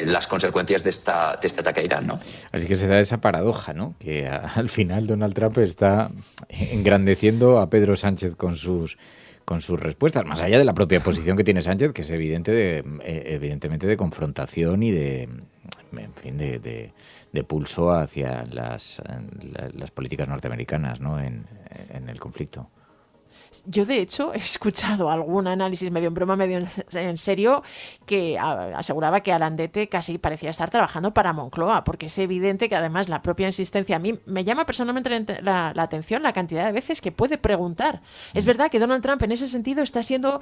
las consecuencias de este ataque a Irán, ¿no? Así que se da esa paradoja, ¿no? Que al final Donald Trump está engrandeciendo a Pedro Sánchez con sus respuestas, más allá de la propia posición que tiene Sánchez, que es evidentemente de confrontación y de pulso hacia las políticas norteamericanas, ¿no? en el conflicto. Yo, de hecho, he escuchado algún análisis medio en broma, medio en serio, que aseguraba que Landete casi parecía estar trabajando para Moncloa, porque es evidente que además la propia insistencia, a mí me llama personalmente la atención la cantidad de veces que puede preguntar. Es verdad que Donald Trump en ese sentido está siendo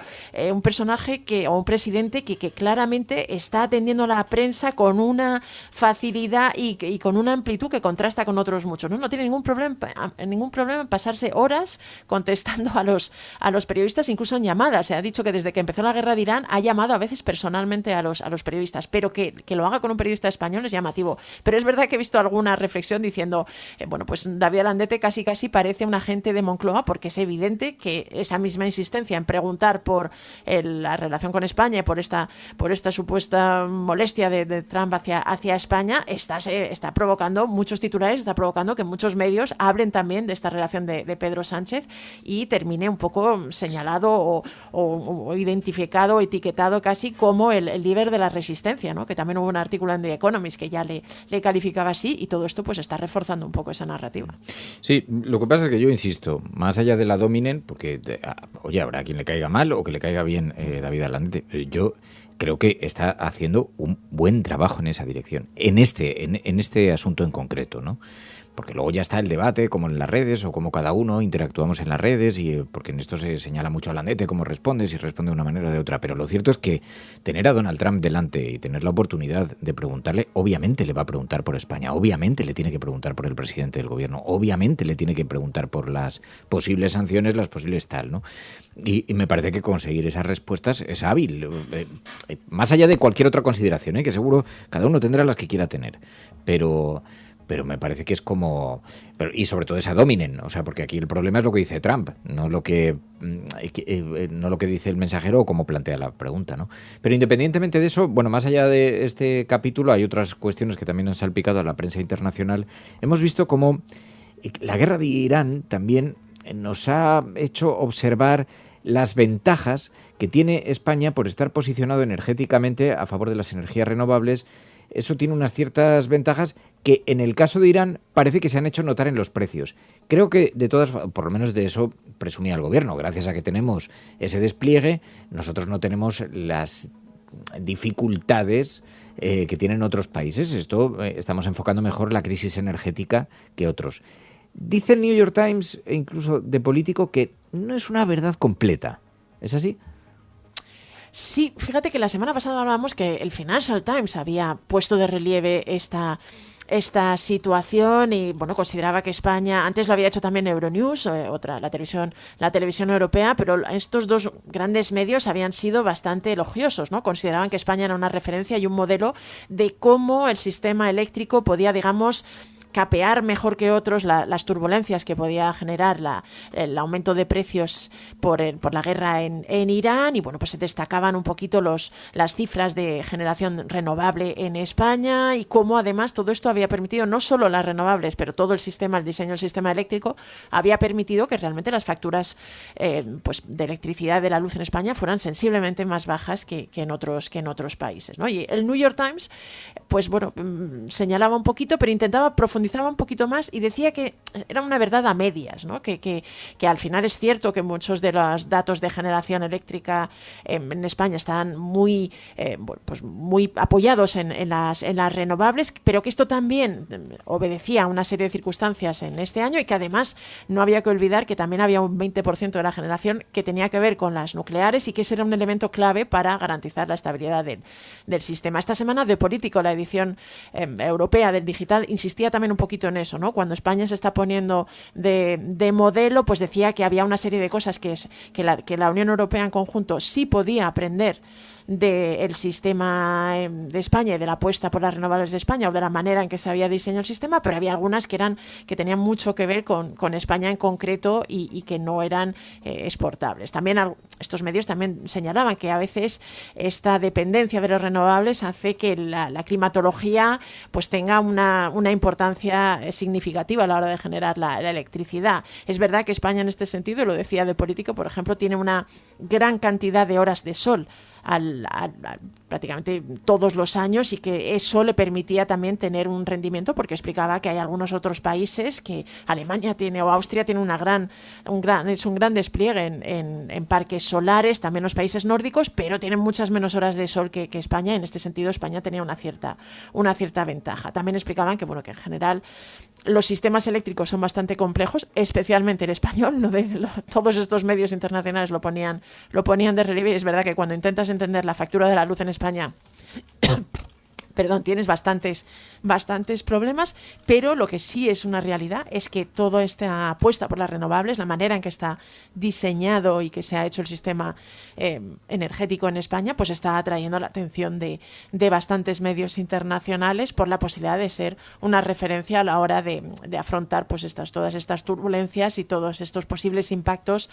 un personaje o un presidente que claramente está atendiendo a la prensa con una facilidad y con una amplitud que contrasta con otros muchos. No tiene ningún problema en pasarse horas contestando a los los periodistas, incluso en llamadas. Se ha dicho que desde que empezó la guerra de Irán ha llamado a veces personalmente a los periodistas, pero que lo haga con un periodista español es llamativo. Pero es verdad que he visto alguna reflexión diciendo, bueno, pues David Alandete casi parece un agente de Moncloa, porque es evidente que esa misma insistencia en preguntar por la relación con España y por esta supuesta molestia de Trump hacia España está provocando muchos titulares, está provocando que muchos medios hablen también de esta relación de Pedro Sánchez y termine un poco señalado o identificado, etiquetado casi como el líder de la resistencia, ¿no? Que también hubo un artículo en The Economist que ya le calificaba así, y todo esto pues está reforzando un poco esa narrativa. Sí, lo que pasa es que yo insisto, más allá de la dominen, porque oye, habrá quien le caiga mal o que le caiga bien David Alandete, yo creo que está haciendo un buen trabajo en esa dirección, en este asunto en concreto, ¿no? Porque luego ya está el debate, como en las redes, o como cada uno interactuamos en las redes, y porque en esto se señala mucho a Alandete cómo responde, si responde de una manera o de otra. Pero lo cierto es que tener a Donald Trump delante y tener la oportunidad de preguntarle, obviamente le va a preguntar por España, obviamente le tiene que preguntar por el presidente del gobierno, obviamente le tiene que preguntar por las posibles sanciones, las posibles tal, ¿no? Y me parece que conseguir esas respuestas es hábil, más allá de cualquier otra consideración, que seguro cada uno tendrá las que quiera tener, pero me parece que es como... y sobre todo esa dominen, o sea, porque aquí el problema es lo que dice Trump, no lo que dice el mensajero o cómo plantea la pregunta, ¿no? Pero independientemente de eso, bueno, más allá de este capítulo hay otras cuestiones que también han salpicado a la prensa internacional. Hemos visto cómo la guerra de Irán también nos ha hecho observar las ventajas que tiene España por estar posicionado energéticamente a favor de las energías renovables. Eso tiene unas ciertas ventajas que en el caso de Irán parece que se han hecho notar en los precios. Creo que por lo menos de eso presumía el gobierno. Gracias a que tenemos ese despliegue, nosotros no tenemos las dificultades que tienen otros países. Estamos enfocando mejor la crisis energética que otros. Dice el New York Times, e incluso de Político, que no es una verdad completa. ¿Es así? Sí, fíjate que la semana pasada hablábamos que el Financial Times había puesto de relieve esta situación y bueno, consideraba que España, antes lo había hecho también Euronews, la televisión europea, pero estos dos grandes medios habían sido bastante elogiosos, ¿no? Consideraban que España era una referencia y un modelo de cómo el sistema eléctrico podía, digamos, capear mejor que otros las turbulencias que podía generar el aumento de precios por la guerra en Irán, y bueno, pues se destacaban un poquito las cifras de generación renovable en España y cómo además todo esto había permitido, no solo las renovables, pero todo el diseño del sistema eléctrico había permitido que realmente las facturas pues de electricidad, de la luz en España fueran sensiblemente más bajas que en otros países, ¿no? Y el New York Times, pues bueno, señalaba un poquito, pero intentaba profundizar un poquito más y decía que era una verdad a medias, ¿no? Que al final es cierto que muchos de los datos de generación eléctrica en España están muy apoyados en las renovables, pero que esto también obedecía a una serie de circunstancias en este año y que además no había que olvidar que también había un 20% de la generación que tenía que ver con las nucleares y que ese era un elemento clave para garantizar la estabilidad del sistema. Esta semana de Político, la edición europea del digital, insistía también un poquito en eso, ¿no? Cuando España se está poniendo de modelo, pues decía que había una serie de cosas que la Unión Europea en conjunto sí podía aprender del sistema de España y de la apuesta por las renovables de España o de la manera en que se había diseñado el sistema, pero había algunas que tenían mucho que ver con España en concreto y que no eran exportables. También estos medios también señalaban que a veces esta dependencia de los renovables hace que la climatología pues tenga una importancia significativa a la hora de generar la electricidad. Es verdad que España en este sentido, lo decía de Político, por ejemplo, tiene una gran cantidad de horas de sol prácticamente todos los años y que eso le permitía también tener un rendimiento, porque explicaba que hay algunos otros países, que Alemania tiene o Austria tiene un gran despliegue en parques solares, también los países nórdicos, pero tienen muchas menos horas de sol que España. En este sentido España tenía una cierta ventaja. También explicaban que en general los sistemas eléctricos son bastante complejos, especialmente el español. Todos estos medios internacionales lo ponían de relieve, y es verdad que cuando intentas entender la factura de la luz en España tienes bastantes problemas, pero lo que sí es una realidad es que toda esta apuesta por las renovables, la manera en que está diseñado y que se ha hecho el sistema energético en España, pues está atrayendo la atención de bastantes medios internacionales por la posibilidad de ser una referencia a la hora de afrontar pues todas estas turbulencias y todos estos posibles impactos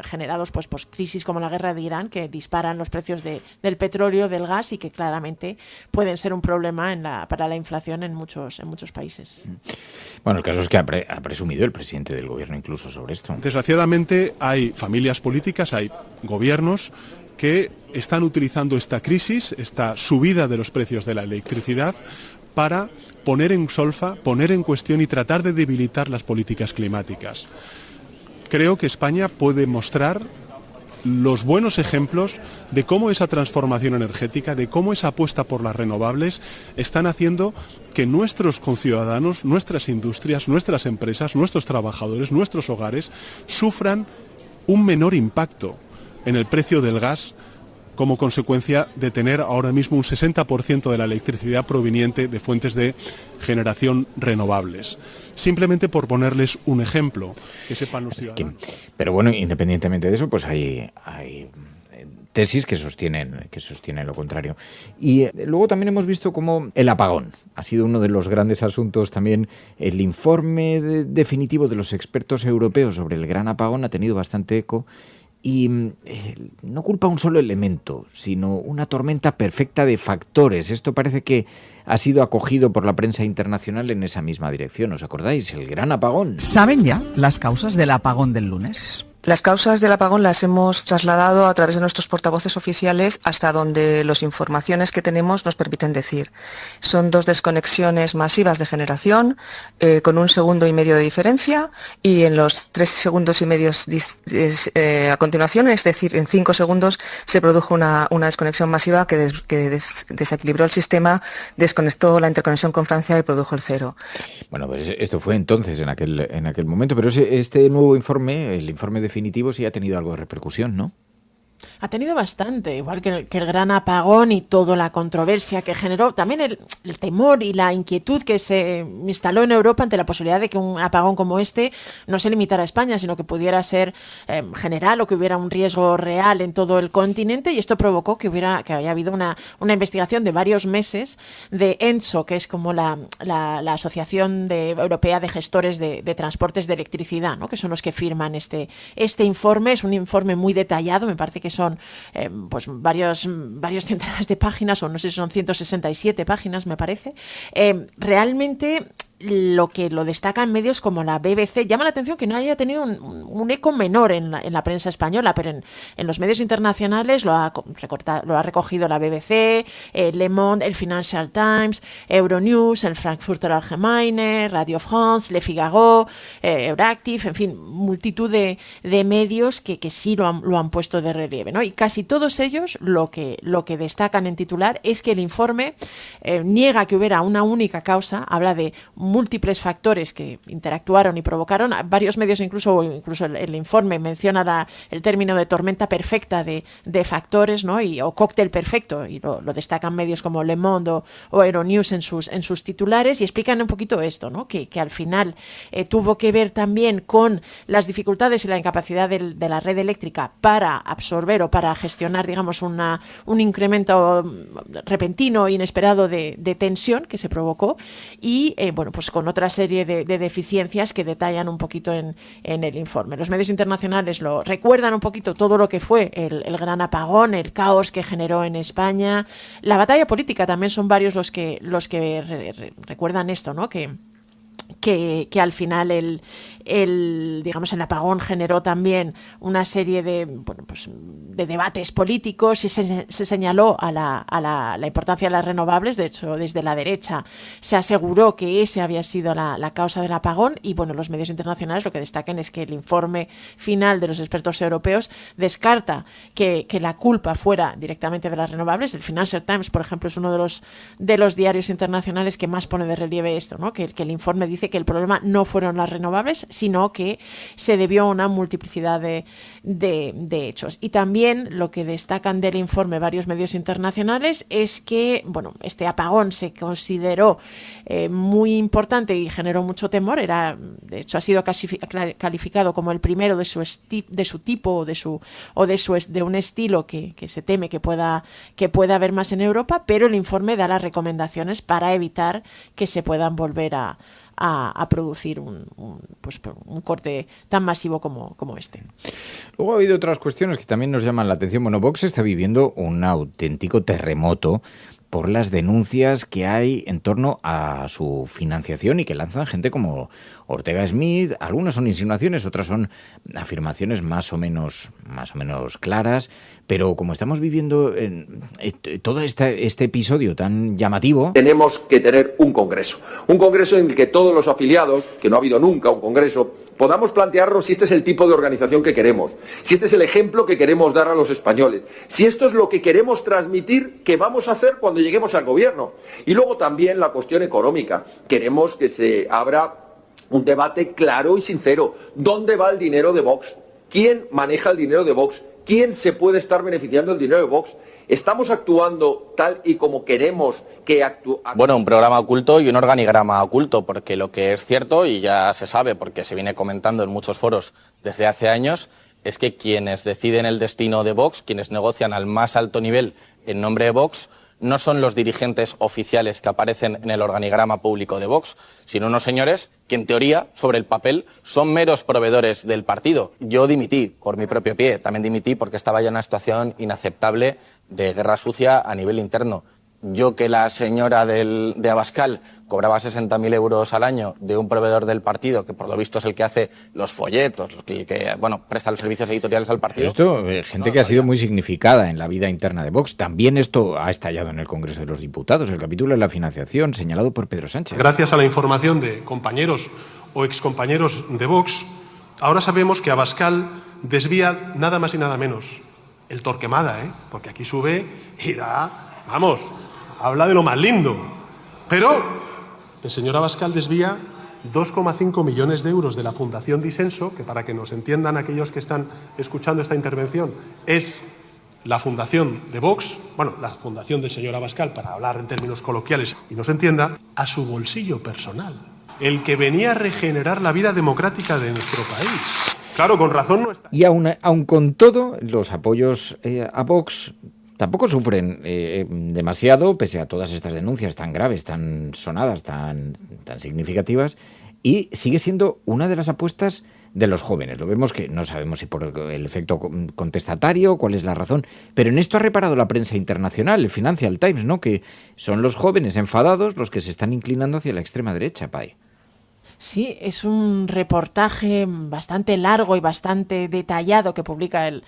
generados pues crisis como la guerra de Irán, que disparan los precios del petróleo, del gas, y que claramente pueden ser un problema para la inflación en muchos países. Bueno, el caso es que ha presumido el presidente del gobierno incluso sobre esto. Desgraciadamente hay familias políticas, hay gobiernos que están utilizando esta crisis, esta subida de los precios de la electricidad, para poner en solfa, poner en cuestión y tratar de debilitar las políticas climáticas. Creo que España puede mostrar los buenos ejemplos de cómo esa transformación energética, de cómo esa apuesta por las renovables están haciendo que nuestros conciudadanos, nuestras industrias, nuestras empresas, nuestros trabajadores, nuestros hogares sufran un menor impacto en el precio del gas como consecuencia de tener ahora mismo un 60% de la electricidad proveniente de fuentes de generación renovables. Simplemente por ponerles un ejemplo, que sepan los ciudadanos. Pero bueno, independientemente de eso, pues hay tesis que sostienen lo contrario. Y luego también hemos visto cómo el apagón ha sido uno de los grandes asuntos también. El informe definitivo de los expertos europeos sobre el gran apagón ha tenido bastante eco. Y no culpa un solo elemento, sino una tormenta perfecta de factores. Esto parece que ha sido acogido por la prensa internacional en esa misma dirección. ¿Os acordáis? El gran apagón. ¿Saben ya las causas del apagón del lunes? Las causas del apagón las hemos trasladado a través de nuestros portavoces oficiales hasta donde las informaciones que tenemos nos permiten decir. Son 2 desconexiones masivas de generación con 1,5 segundos de diferencia, y en los 3,5 segundos a continuación, es decir, en 5 segundos, se produjo una desconexión masiva que desequilibró el sistema, desconectó la interconexión con Francia y produjo el cero. Bueno, pues esto fue entonces, en aquel momento, pero este nuevo informe, el informe definitivo, sí ha tenido algo de repercusión, ¿no? Ha tenido bastante, igual que el gran apagón y toda la controversia que generó, también el temor y la inquietud que se instaló en Europa ante la posibilidad de que un apagón como este no se limitara a España, sino que pudiera ser general, o que hubiera un riesgo real en todo el continente, y esto provocó que haya habido una investigación de varios meses de ENTSO, que es como la Asociación Europea de Gestores de Transportes de Electricidad, ¿no? Que son los que firman este informe. Es un informe muy detallado, me parece que son pues varios centenares de páginas, o no sé si son 167 páginas, me parece. Realmente lo destacan medios como la BBC. Llama la atención que no haya tenido un eco menor en la prensa española, pero en los medios internacionales lo ha recogido la BBC, Le Monde, el Financial Times, Euronews, el Frankfurter Allgemeine, Radio France, Le Figaro, Euractiv, en fin, multitud de medios que sí lo han puesto de relieve, ¿no? Y casi todos ellos lo que destacan en titular es que el informe niega que hubiera una única causa, habla de múltiples factores que interactuaron y provocaron. Varios medios, incluso el informe menciona el término de tormenta perfecta de factores, ¿no? O cóctel perfecto, y lo destacan medios como Le Monde o Euronews en sus titulares, y explican un poquito esto, ¿no? Que al final tuvo que ver también con las dificultades y la incapacidad de la red eléctrica para absorber o para gestionar, digamos, un incremento repentino e inesperado de tensión que se provocó, y pues con otra serie de deficiencias que detallan un poquito en el informe. Los medios internacionales lo recuerdan un poquito todo lo que fue el gran apagón, el caos que generó en España, la batalla política. También son varios los que recuerdan esto, ¿no? Que al final el apagón generó también una serie de debates políticos, y se señaló a la importancia de las renovables. De hecho, desde la derecha se aseguró que ese había sido la causa del apagón, y los medios internacionales lo que destacan es que el informe final de los expertos europeos descarta que la culpa fuera directamente de las renovables. El Financial Times, por ejemplo, es uno de los diarios internacionales que más pone de relieve esto, ¿no? Que el informe dice dice que el problema no fueron las renovables, sino que se debió a una multiplicidad de hechos. Y también lo que destacan del informe varios medios internacionales es que, bueno, este apagón se consideró muy importante y generó mucho temor. De hecho, ha sido calificado como el primero de su tipo o de un estilo que se teme que pueda haber más en Europa, pero el informe da las recomendaciones para evitar que se puedan volver a producir un corte tan masivo como este. Luego ha habido otras cuestiones que también nos llaman la atención. Bueno, Vox está viviendo un auténtico terremoto por las denuncias que hay en torno a su financiación y que lanzan gente como Ortega Smith. Algunas son insinuaciones, otras son afirmaciones más o menos claras, pero como estamos viviendo todo este episodio tan llamativo... Tenemos que tener un congreso en el que todos los afiliados, que no ha habido nunca un congreso, podamos plantearnos si este es el tipo de organización que queremos, si este es el ejemplo que queremos dar a los españoles, si esto es lo que queremos transmitir, que vamos a hacer cuando lleguemos al gobierno. Y luego también la cuestión económica. Queremos que se abra un debate claro y sincero. ¿Dónde va el dinero de Vox? ¿Quién maneja el dinero de Vox? ¿Quién se puede estar beneficiando del dinero de Vox? ¿Estamos actuando tal y como queremos que actúe? Bueno, un programa oculto y un organigrama oculto, porque lo que es cierto, y ya se sabe porque se viene comentando en muchos foros desde hace años, es que quienes deciden el destino de Vox, quienes negocian al más alto nivel en nombre de Vox, no son los dirigentes oficiales que aparecen en el organigrama público de Vox, sino unos señores que en teoría, sobre el papel, son meros proveedores del partido. Yo dimití por mi propio pie, también dimití porque estaba ya en una situación inaceptable de guerra sucia a nivel interno. Yo, que la señora de Abascal cobraba 60.000 euros al año de un proveedor del partido, que por lo visto es el que hace los folletos, el que presta los servicios editoriales al partido. Esto, gente que ha sido muy significada en la vida interna de Vox. También esto ha estallado en el Congreso de los Diputados, el capítulo de la financiación señalado por Pedro Sánchez. Gracias a la información de compañeros o excompañeros de Vox, ahora sabemos que Abascal desvía nada más y nada menos el Torquemada, porque aquí sube y da, vamos, habla de lo más lindo. Pero el señor Abascal desvía 2,5 millones de euros de la Fundación Disenso, que para que nos entiendan aquellos que están escuchando esta intervención, es la fundación de Vox, bueno, la fundación del señor Abascal, para hablar en términos coloquiales y nos entienda, a su bolsillo personal, el que venía a regenerar la vida democrática de nuestro país. Claro, con razón no está. Y aun con todo, los apoyos a Vox tampoco sufren demasiado, pese a todas estas denuncias tan graves, tan sonadas, tan significativas, y sigue siendo una de las apuestas de los jóvenes. Lo vemos que no sabemos si por el efecto contestatario, cuál es la razón, pero en esto ha reparado la prensa internacional, el Financial Times, ¿no? Que son los jóvenes enfadados los que se están inclinando hacia la extrema derecha, Pai. Sí, es un reportaje bastante largo y bastante detallado que publica el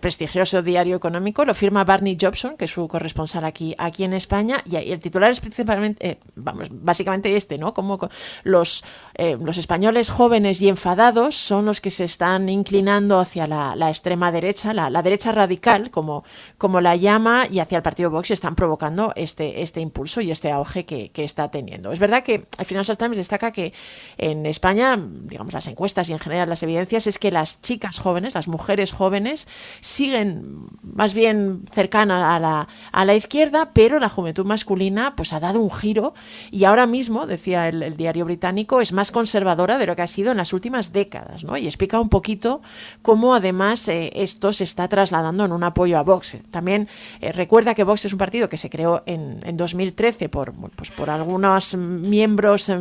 prestigioso diario económico. Lo firma Barney Jobson, que es su corresponsal aquí en España, y el titular es principalmente, básicamente ¿no? Como los españoles jóvenes y enfadados son los que se están inclinando hacia la extrema derecha, la derecha radical, como la llama, y hacia el partido Vox, y están provocando este impulso y este auge que está teniendo. Es verdad que el Financial Times destaca que en España, digamos, las encuestas y en general las evidencias es que las chicas jóvenes, las mujeres jóvenes, siguen más bien cercanas a la izquierda, pero la juventud masculina pues ha dado un giro y ahora mismo, decía el diario británico, es más conservadora de lo que ha sido en las últimas décadas, ¿no? Y explica un poquito cómo además esto se está trasladando en un apoyo a Vox. También recuerda que Vox es un partido que se creó en 2013 por algunos miembros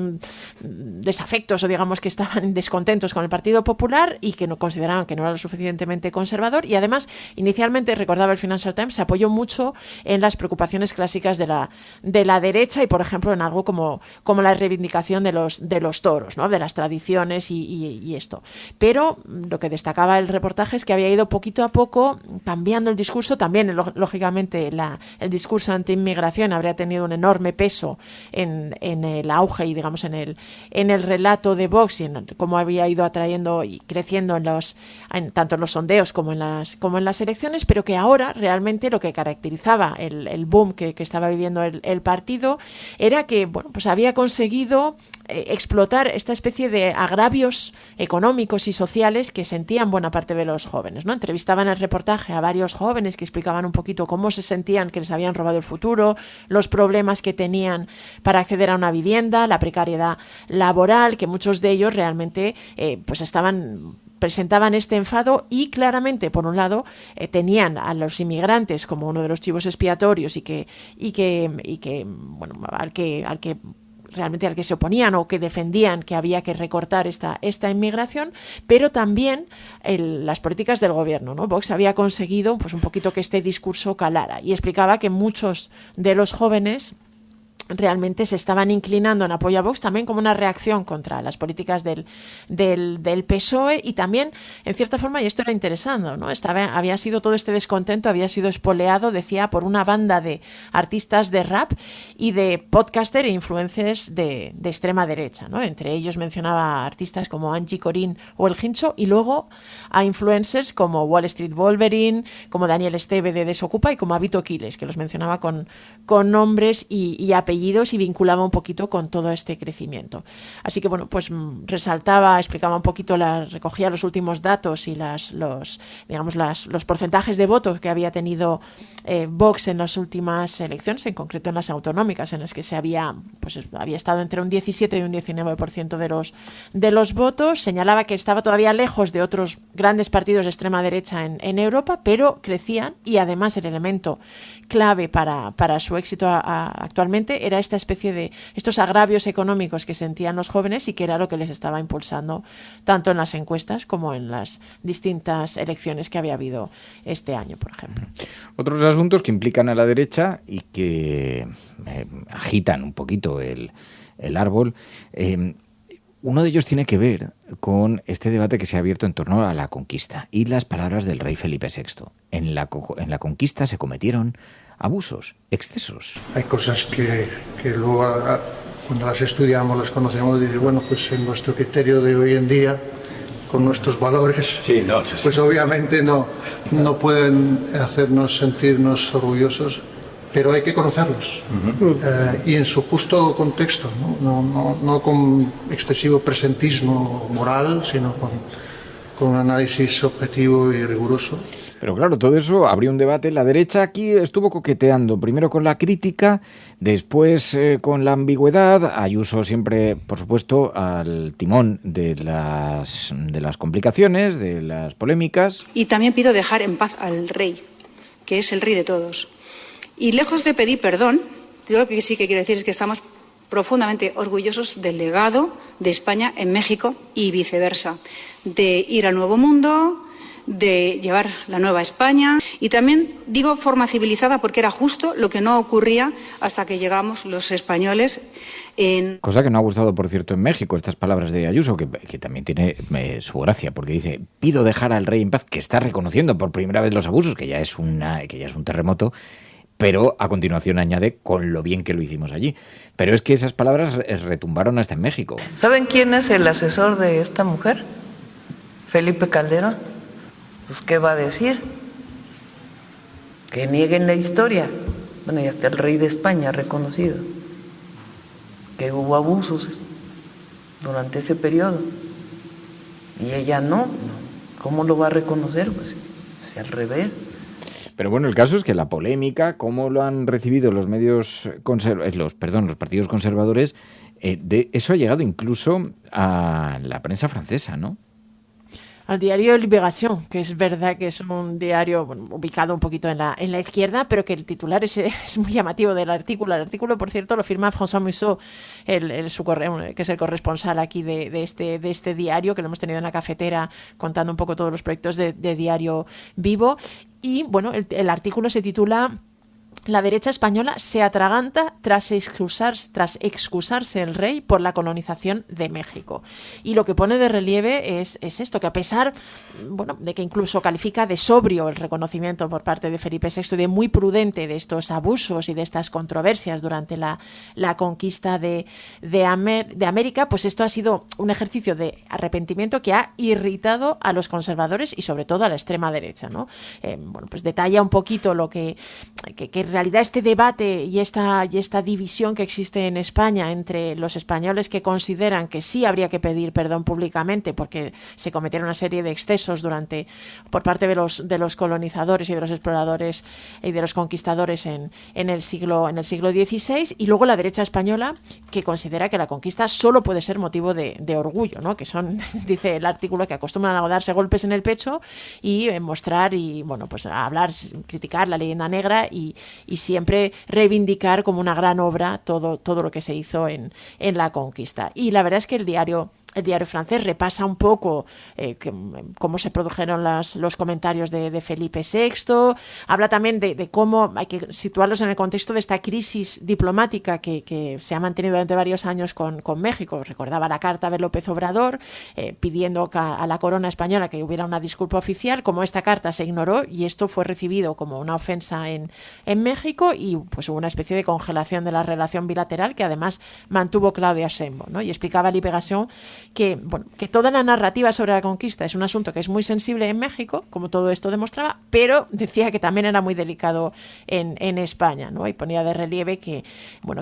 desafectos o digamos que estaban descontentos con el Partido Popular y que no consideraban que no era lo suficientemente conservador, y además inicialmente, recordaba el Financial Times, se apoyó mucho en las preocupaciones clásicas de la derecha y por ejemplo en algo como la reivindicación de los toros, ¿no? De las tradiciones y esto. Pero lo que destacaba el reportaje es que había ido poquito a poco cambiando el discurso. También lógicamente el discurso anti-inmigración habría tenido un enorme peso en el auge y digamos en el relato de Vox y en cómo había ido atrayendo y creciendo tanto en los sondeos como en las elecciones, pero que ahora realmente lo que caracterizaba el boom que estaba viviendo el partido era que pues había conseguido explotar esta especie de agravios económicos y sociales que sentían buena parte de los jóvenes, ¿no? Entrevistaban en el reportaje a varios jóvenes que explicaban un poquito cómo se sentían que les habían robado el futuro, los problemas que tenían para acceder a una vivienda, la precariedad laboral, que muchos de ellos realmente presentaban este enfado y claramente, por un lado, tenían a los inmigrantes como uno de los chivos expiatorios al que se oponían o que defendían que había que recortar esta inmigración, pero también las políticas del gobierno, ¿no? Vox había conseguido un poquito que este discurso calara y explicaba que muchos de los jóvenes realmente se estaban inclinando en apoyo a Vox también como una reacción contra las políticas del PSOE y también, en cierta forma, y esto era interesante, ¿no? Había sido todo este descontento, había sido espoleado, decía, por una banda de artistas de rap y de podcaster e influencers de extrema derecha, ¿no? Entre ellos mencionaba a artistas como Angie Corín o El Hincho y luego a influencers como Wall Street Wolverine, como Daniel Esteve de Desocupa y como Abito Quiles, que los mencionaba con nombres y apellidos y vinculaba un poquito con todo este crecimiento. Así que explicaba un poquito, recogía los últimos datos y los porcentajes de votos que había tenido Vox en las últimas elecciones, en concreto en las autonómicas, en las que había estado entre un 17 y un 19% de los votos. Señalaba que estaba todavía lejos de otros grandes partidos de extrema derecha en Europa, pero crecían y además el elemento clave para su éxito actualmente era esta especie de estos agravios económicos que sentían los jóvenes y que era lo que les estaba impulsando tanto en las encuestas como en las distintas elecciones que había habido este año, por ejemplo. Otros asuntos que implican a la derecha y que agitan un poquito el árbol. Uno de ellos tiene que ver con este debate que se ha abierto en torno a la conquista y las palabras del rey Felipe VI. En la conquista se cometieron abusos, excesos. Hay cosas que luego, cuando las estudiamos, las conocemos, y bueno, pues en nuestro criterio de hoy en día, con nuestros valores, pues obviamente no pueden hacernos sentirnos orgullosos, pero hay que conocerlos y en su justo contexto, no con excesivo presentismo moral, sino con un análisis objetivo y riguroso. Pero claro, todo eso abrió un debate. La derecha aquí estuvo coqueteando, primero con la crítica, después con la ambigüedad. Ayuso siempre, por supuesto, al timón de las complicaciones, de las polémicas. Y también pido dejar en paz al rey, que es el rey de todos. Y lejos de pedir perdón, yo lo que sí que quiero decir es que estamos profundamente orgullosos del legado de España en México y viceversa, de ir al Nuevo Mundo, de llevar la nueva España y también digo forma civilizada porque era justo lo que no ocurría hasta que llegamos los españoles en... Cosa que no ha gustado, por cierto, en México, estas palabras de Ayuso, que también tiene su gracia, porque dice, pido dejar al rey en paz, que está reconociendo por primera vez los abusos, que ya es un terremoto, pero a continuación añade con lo bien que lo hicimos allí. Pero es que esas palabras retumbaron hasta en México. ¿Saben quién es el asesor de esta mujer? Felipe Calderón. Pues, ¿qué va a decir? Que nieguen la historia. Bueno, y hasta el rey de España ha reconocido que hubo abusos durante ese periodo. Y ella no. ¿Cómo lo va a reconocer? Pues al revés. Pero bueno, el caso es que la polémica, cómo lo han recibido los medios los partidos conservadores, de eso ha llegado incluso a la prensa francesa, ¿no? Al diario Libération, que es verdad que es un diario ubicado un poquito en la izquierda, pero que el titular es muy llamativo del artículo. El artículo, por cierto, lo firma François Museau, que es el corresponsal aquí de este diario, que lo hemos tenido en la cafetera contando un poco todos los proyectos de Diario Vivo. Y bueno, el artículo se titula la derecha española se atraganta tras excusarse el rey por la colonización de México. Y lo que pone de relieve es esto, que a pesar, bueno, de que incluso califica de sobrio el reconocimiento por parte de Felipe VI, de muy prudente de estos abusos y de estas controversias durante la conquista de América, pues esto ha sido un ejercicio de arrepentimiento que ha irritado a los conservadores y sobre todo a la extrema derecha, ¿no? Bueno, pues detalla un poquito lo que en realidad este debate y esta división que existe en España entre los españoles que consideran que sí habría que pedir perdón públicamente porque se cometieron una serie de excesos por parte de los colonizadores y de los exploradores y de los conquistadores en el siglo XVI, y luego la derecha española que considera que la conquista solo puede ser motivo de orgullo, ¿no? Que son, dice el artículo, que acostumbran a darse golpes en el pecho y mostrar y, bueno, pues a hablar, criticar la leyenda negra y siempre reivindicar como una gran obra todo lo que se hizo en la conquista. Y la verdad es que el diario francés repasa un poco cómo se produjeron los comentarios de Felipe VI, habla también de cómo hay que situarlos en el contexto de esta crisis diplomática que se ha mantenido durante varios años con México. Recordaba la carta de López Obrador pidiendo a la corona española que hubiera una disculpa oficial, como esta carta se ignoró y esto fue recibido como una ofensa en México y pues hubo una especie de congelación de la relación bilateral que además mantuvo Claudia Sheinbaum, ¿no? Y explicaba Libération que toda la narrativa sobre la conquista es un asunto que es muy sensible en México, como todo esto demostraba, pero decía que también era muy delicado en España, ¿no? Y ponía de relieve que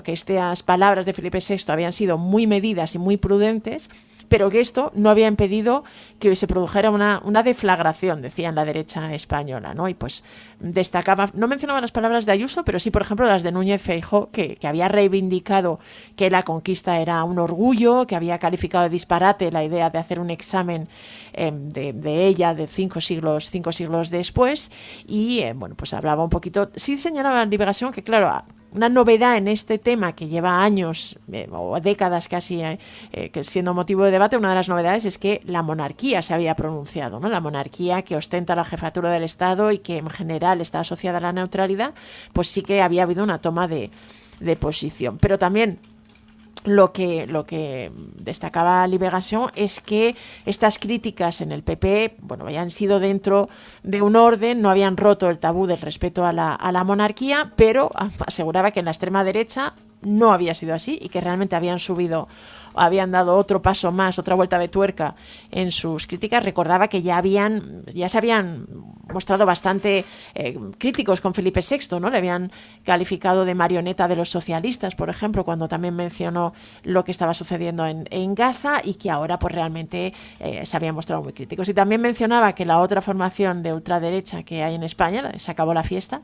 estas palabras de Felipe VI habían sido muy medidas y muy prudentes, pero que esto no había impedido que se produjera una deflagración, decía en la derecha española, ¿no? Y pues destacaba, no mencionaba las palabras de Ayuso, pero sí, por ejemplo, las de Núñez Feijóo, que había reivindicado que la conquista era un orgullo, que había calificado de disparate la idea de hacer un examen de ella de 5 siglos después, y pues hablaba un poquito, sí señalaba en Liberación que, claro, una novedad en este tema que lleva años o décadas casi que siendo motivo de debate, una de las novedades es que la monarquía se había pronunciado, ¿no? La monarquía que ostenta la jefatura del Estado y que en general está asociada a la neutralidad, pues sí que había habido una toma de posición. Pero también lo que destacaba Libération es que estas críticas en el PP, habían sido dentro de un orden, no habían roto el tabú del respeto a la monarquía, pero aseguraba que en la extrema derecha no había sido así y que realmente habían dado otro paso más, otra vuelta de tuerca en sus críticas. Recordaba que ya se habían mostrado bastante críticos con Felipe VI, ¿no? Le habían calificado de marioneta de los socialistas, por ejemplo, cuando también mencionó lo que estaba sucediendo en Gaza, y que ahora pues realmente se habían mostrado muy críticos. Y también mencionaba que la otra formación de ultraderecha que hay en España, Se acabó la fiesta,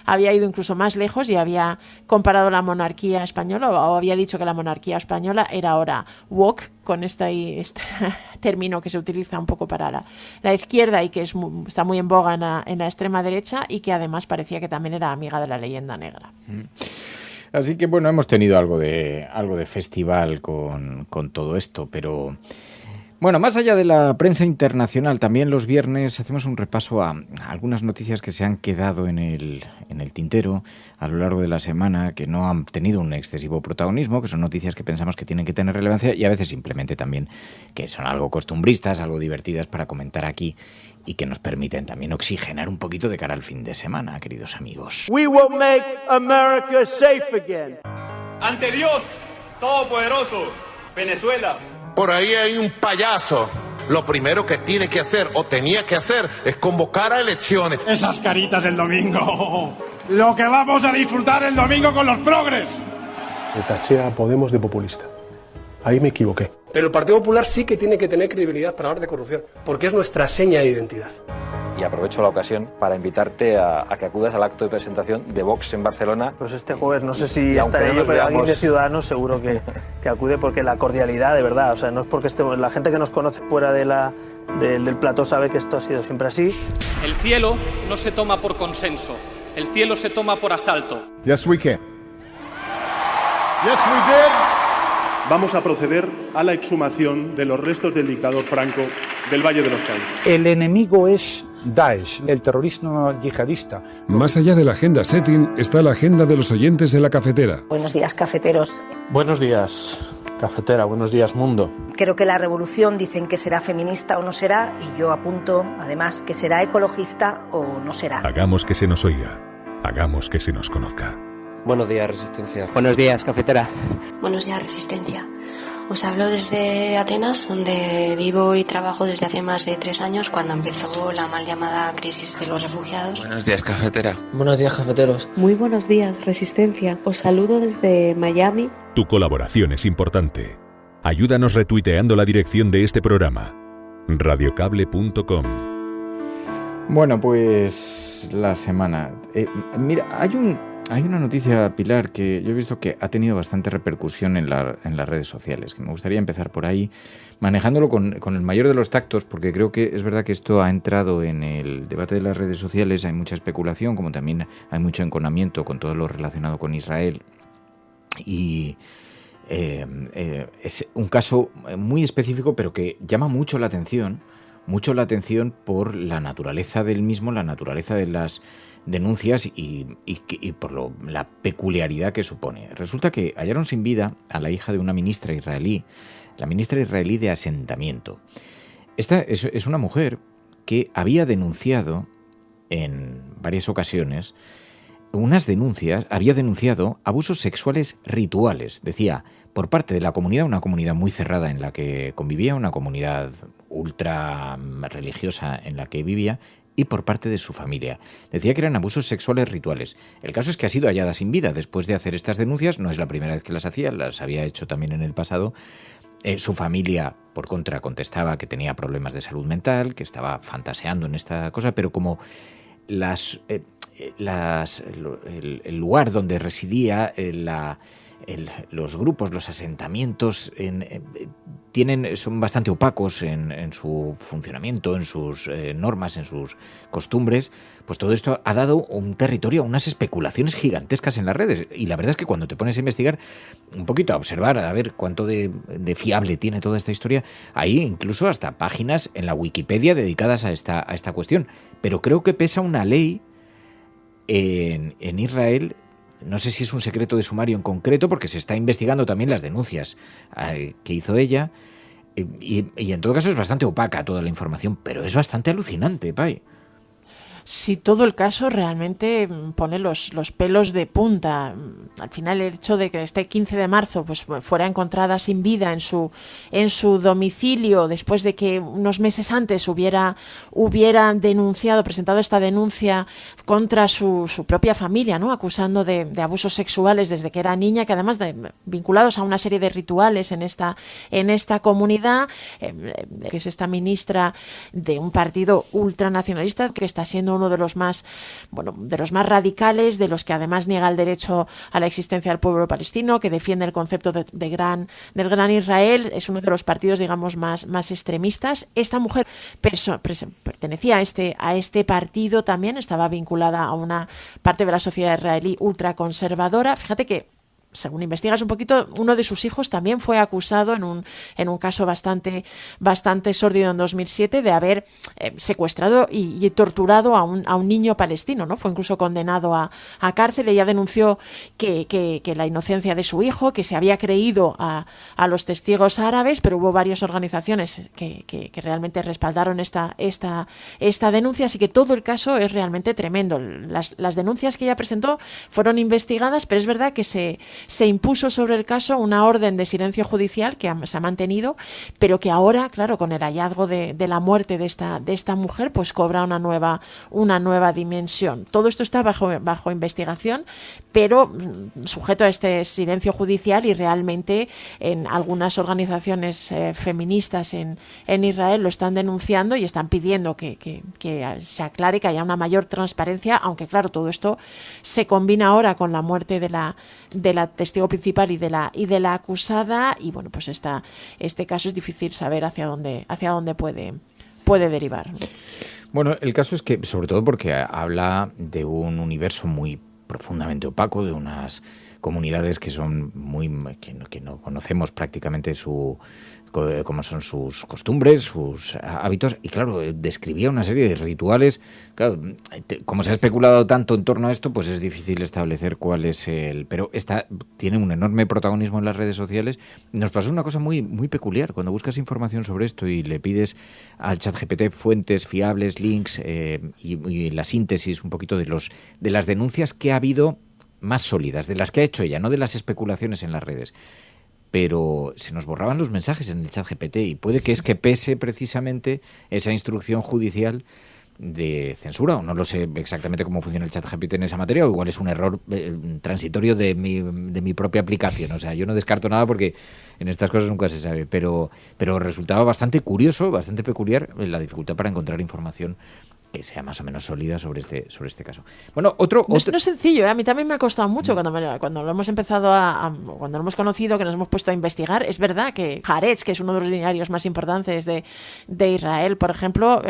había ido incluso más lejos y había comparado la monarquía española, o había dicho que la monarquía española era ahora woke, con este término que se utiliza un poco para la izquierda y que está muy en boga en la extrema derecha, y que además parecía que también era amiga de la leyenda negra. Así que hemos tenido algo de festival con todo esto, pero más allá de la prensa internacional, también los viernes hacemos un repaso a algunas noticias que se han quedado en el tintero a lo largo de la semana, que no han tenido un excesivo protagonismo, que son noticias que pensamos que tienen que tener relevancia y a veces simplemente también que son algo costumbristas, algo divertidas para comentar aquí y que nos permiten también oxigenar un poquito de cara al fin de semana, queridos amigos. We will make America safe again. Ante Dios Todopoderoso, Venezuela. Por ahí hay un payaso. Lo primero que tiene que hacer o tenía que hacer es convocar a elecciones. Esas caritas del domingo. Lo que vamos a disfrutar el domingo con los progres. Le taché a Podemos de populista. Ahí me equivoqué. Pero el Partido Popular sí que tiene que tener credibilidad para hablar de corrupción, porque es nuestra seña de identidad. Y aprovecho la ocasión para invitarte a que acudas al acto de presentación de Vox en Barcelona. Pues este jueves, no sé si estaré yo, pero alguien de Ciudadanos seguro que acude, porque la cordialidad, de verdad, o sea, no es porque estemos, la gente que nos conoce fuera del plató sabe que esto ha sido siempre así. El cielo no se toma por consenso, el cielo se toma por asalto. Yes, we can. Yes, we did. Vamos a proceder a la exhumación de los restos del dictador Franco del Valle de los Caídos. El enemigo es Daesh, el terrorismo yihadista. Más allá de la agenda setting está la agenda de los oyentes de la cafetera. Buenos días, cafeteros. Buenos días, cafetera. Buenos días, mundo. Creo que la revolución dicen que será feminista o no será, y yo apunto, además, que será ecologista o no será. Hagamos que se nos oiga. Hagamos que se nos conozca. Buenos días, Resistencia. Buenos días, cafetera. Buenos días, Resistencia. Os hablo desde Atenas, donde vivo y trabajo desde hace más de 3 años, cuando empezó la mal llamada crisis de los refugiados. Buenos días, cafetera. Buenos días, cafeteros. Muy buenos días, Resistencia. Os saludo desde Miami. Tu colaboración es importante. Ayúdanos retuiteando la dirección de este programa. radiocable.com. Bueno, pues la semana. Mira, hay una noticia, Pilar, que yo he visto que ha tenido bastante repercusión en las redes sociales, que me gustaría empezar por ahí, manejándolo con el mayor de los tactos, porque creo que es verdad que esto ha entrado en el debate de las redes sociales, hay mucha especulación, como también hay mucho enconamiento con todo lo relacionado con Israel, y es un caso muy específico, pero que llama mucho la atención por la naturaleza del mismo, la naturaleza de las denuncias y por la peculiaridad que supone. Resulta que hallaron sin vida a la hija de una ministra israelí, la ministra israelí de asentamiento. Esta es una mujer que había denunciado en varias ocasiones había denunciado abusos sexuales rituales, decía, por parte de la comunidad, una comunidad muy cerrada en la que convivía, una comunidad ultra religiosa en la que vivía, y por parte de su familia. Decía que eran abusos sexuales rituales. El caso es que ha sido hallada sin vida después de hacer estas denuncias. No es la primera vez que las hacía, las había hecho también en el pasado. Su familia, por contra, contestaba que tenía problemas de salud mental, que estaba fantaseando en esta cosa, pero como el lugar donde residía, los grupos, los asentamientos son bastante opacos en su funcionamiento, en sus normas, en sus costumbres, pues todo esto ha dado un territorio a unas especulaciones gigantescas en las redes. Y la verdad es que cuando te pones a investigar, un poquito a observar, a ver cuánto de fiable tiene toda esta historia, hay incluso hasta páginas en la Wikipedia dedicadas a esta cuestión. Pero creo que pesa una ley en Israel. No sé si es un secreto de sumario en concreto, porque se está investigando también las denuncias que hizo ella, y en todo caso es bastante opaca toda la información, pero es bastante alucinante, Pai. Sí, todo el caso realmente pone los pelos de punta. Al final, el hecho de que este 15 de marzo pues fuera encontrada sin vida en su domicilio, después de que unos meses antes hubiera presentado esta denuncia contra su propia familia, ¿no? Acusando de abusos sexuales desde que era niña, que además vinculados a una serie de rituales en esta comunidad, que es esta ministra de un partido ultranacionalista que está siendo uno de los más radicales, de los que además niega el derecho a la existencia del pueblo palestino, que defiende el concepto del gran Israel. Es uno de los partidos, digamos, más extremistas. Esta mujer pertenecía a este partido también, estaba vinculada a una parte de la sociedad israelí ultraconservadora. Fíjate que, según investigas un poquito, uno de sus hijos también fue acusado en un caso bastante sórdido en 2007 de haber secuestrado y torturado a un niño palestino, ¿no? Fue incluso condenado a cárcel. Ella denunció que la inocencia de su hijo, que se había creído a los testigos árabes, pero hubo varias organizaciones que realmente respaldaron esta denuncia, así que todo el caso es realmente tremendo. Las denuncias que ella presentó fueron investigadas, pero es verdad que se impuso sobre el caso una orden de silencio judicial que se ha mantenido, pero que ahora, claro, con el hallazgo de la muerte de esta mujer, pues cobra una nueva dimensión. Todo esto está bajo investigación, pero sujeto a este silencio judicial, y realmente en algunas organizaciones feministas en Israel lo están denunciando y están pidiendo que se aclare, que haya una mayor transparencia, aunque claro, todo esto se combina ahora con la muerte de la testigo principal y de la acusada, y bueno, pues este caso es difícil saber hacia dónde puede derivar. Bueno, el caso es que, sobre todo porque habla de un universo muy profundamente opaco, de unas comunidades que son que no conocemos prácticamente cómo son sus costumbres, sus hábitos, y claro, describía una serie de rituales. Claro, como se ha especulado tanto en torno a esto, pues es difícil establecer cuál es pero tiene un enorme protagonismo en las redes sociales. Nos pasó una cosa muy, muy peculiar. Cuando buscas información sobre esto y le pides al ChatGPT fuentes fiables, links y la síntesis un poquito de las denuncias que ha habido más sólidas, de las que ha hecho ella, no de las especulaciones en las redes. Pero se nos borraban los mensajes en el ChatGPT y puede que es que pese precisamente esa instrucción judicial de censura, o no lo sé exactamente cómo funciona el ChatGPT en esa materia, o igual es un error transitorio de mi propia aplicación. O sea, yo no descarto nada porque en estas cosas nunca se sabe, pero resultaba bastante curioso, bastante peculiar la dificultad para encontrar información que sea más o menos sólida sobre este caso. Bueno, no es sencillo, ¿eh? A mí también me ha costado mucho cuando lo hemos empezado cuando lo hemos conocido, que nos hemos puesto a investigar. Es verdad que Haaretz, que es uno de los diarios más importantes de Israel, por ejemplo,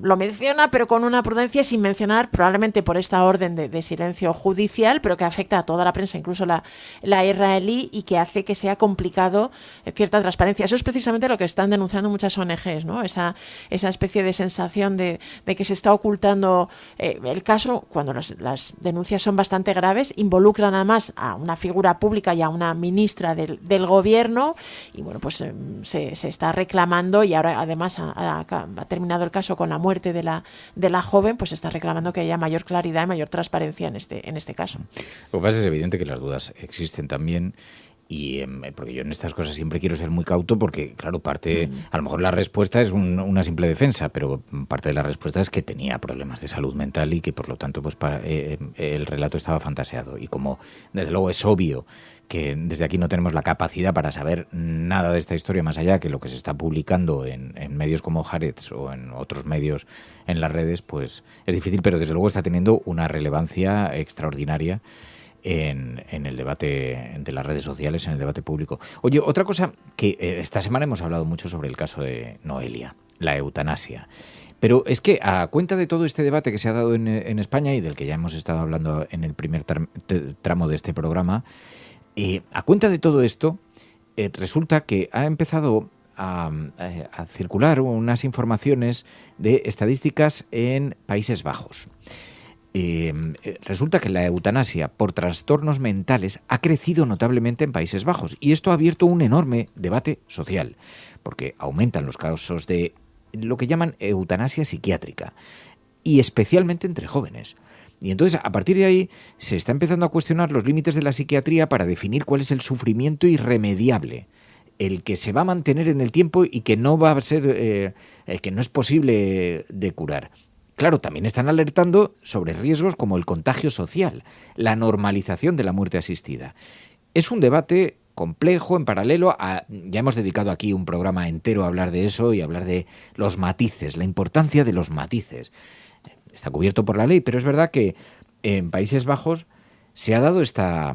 lo menciona, pero con una prudencia, sin mencionar, probablemente por esta orden de silencio judicial, pero que afecta a toda la prensa, incluso la israelí, y que hace que sea complicado cierta transparencia. Eso es precisamente lo que están denunciando muchas ONGs, ¿no? Esa especie de sensación de que se está ocultando el caso, cuando las denuncias son bastante graves, involucran además a una figura pública y a una ministra del gobierno, y bueno, pues se está reclamando, y ahora además ha terminado el caso con la muerte de la joven, pues se está reclamando que haya mayor claridad y mayor transparencia en este caso. Lo que pasa es evidente que las dudas existen también. Y porque yo en estas cosas siempre quiero ser muy cauto, porque claro, a lo mejor la respuesta es una simple defensa, pero parte de la respuesta es que tenía problemas de salud mental y que por lo tanto pues el relato estaba fantaseado. Y como desde luego es obvio que desde aquí no tenemos la capacidad para saber nada de esta historia más allá que lo que se está publicando en medios como Haaretz o en otros medios en las redes, pues es difícil, pero desde luego está teniendo una relevancia extraordinaria en el debate de las redes sociales, en el debate público. Oye, otra cosa que esta semana hemos hablado mucho sobre el caso de Noelia, la eutanasia. Pero es que a cuenta de todo este debate que se ha dado en España y del que ya hemos estado hablando en el primer tramo de este programa, a cuenta de todo esto, resulta que ha empezado a circular unas informaciones de estadísticas en Países Bajos. Resulta que la eutanasia por trastornos mentales ha crecido notablemente en Países Bajos, y esto ha abierto un enorme debate social, porque aumentan los casos de lo que llaman eutanasia psiquiátrica, y especialmente entre jóvenes. Y entonces, a partir de ahí, se está empezando a cuestionar los límites de la psiquiatría para definir cuál es el sufrimiento irremediable, el que se va a mantener en el tiempo y que no va a ser, que no es posible de curar. Claro, también están alertando sobre riesgos como el contagio social, la normalización de la muerte asistida. Es un debate complejo, en paralelo ya hemos dedicado aquí un programa entero a hablar de eso y a hablar de los matices, la importancia de los matices. Está cubierto por la ley, pero es verdad que en Países Bajos se ha dado este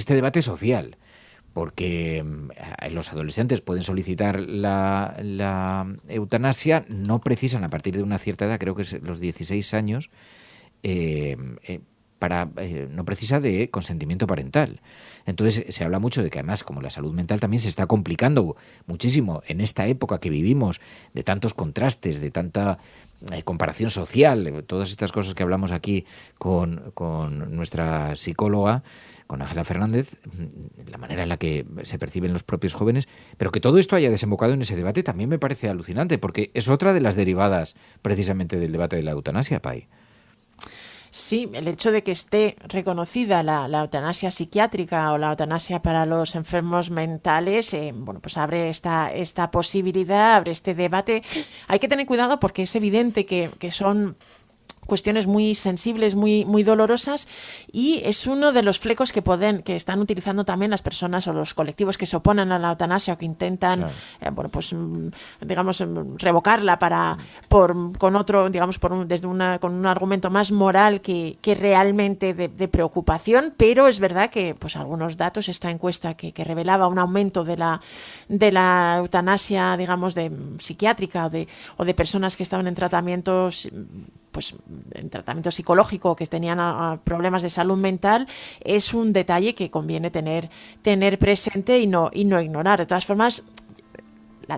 debate social, porque los adolescentes pueden solicitar la eutanasia, no precisan a partir de una cierta edad, creo que es los 16 años, no precisa de consentimiento parental. Entonces se habla mucho de que además, como la salud mental también se está complicando muchísimo en esta época que vivimos, de tantos contrastes, de tanta comparación social, todas estas cosas que hablamos aquí con nuestra psicóloga, con Ángela Fernández, la manera en la que se perciben los propios jóvenes, pero que todo esto haya desembocado en ese debate también me parece alucinante, porque es otra de las derivadas precisamente del debate de la eutanasia, Pai. Sí, el hecho de que esté reconocida la eutanasia psiquiátrica o la eutanasia para los enfermos mentales, pues abre esta posibilidad, abre este debate. Hay que tener cuidado porque es evidente que son cuestiones muy sensibles, muy dolorosas, y es uno de los flecos que están utilizando también las personas o los colectivos que se oponen a la eutanasia o que intentan, revocarla con un argumento más moral que realmente de preocupación. Pero es verdad que pues algunos datos, esta encuesta que revelaba un aumento de la eutanasia, digamos, de psiquiátrica o de personas que estaban en tratamientos pues en tratamiento psicológico, que tenían problemas de salud mental, es un detalle que conviene tener presente y no ignorar. De todas formas,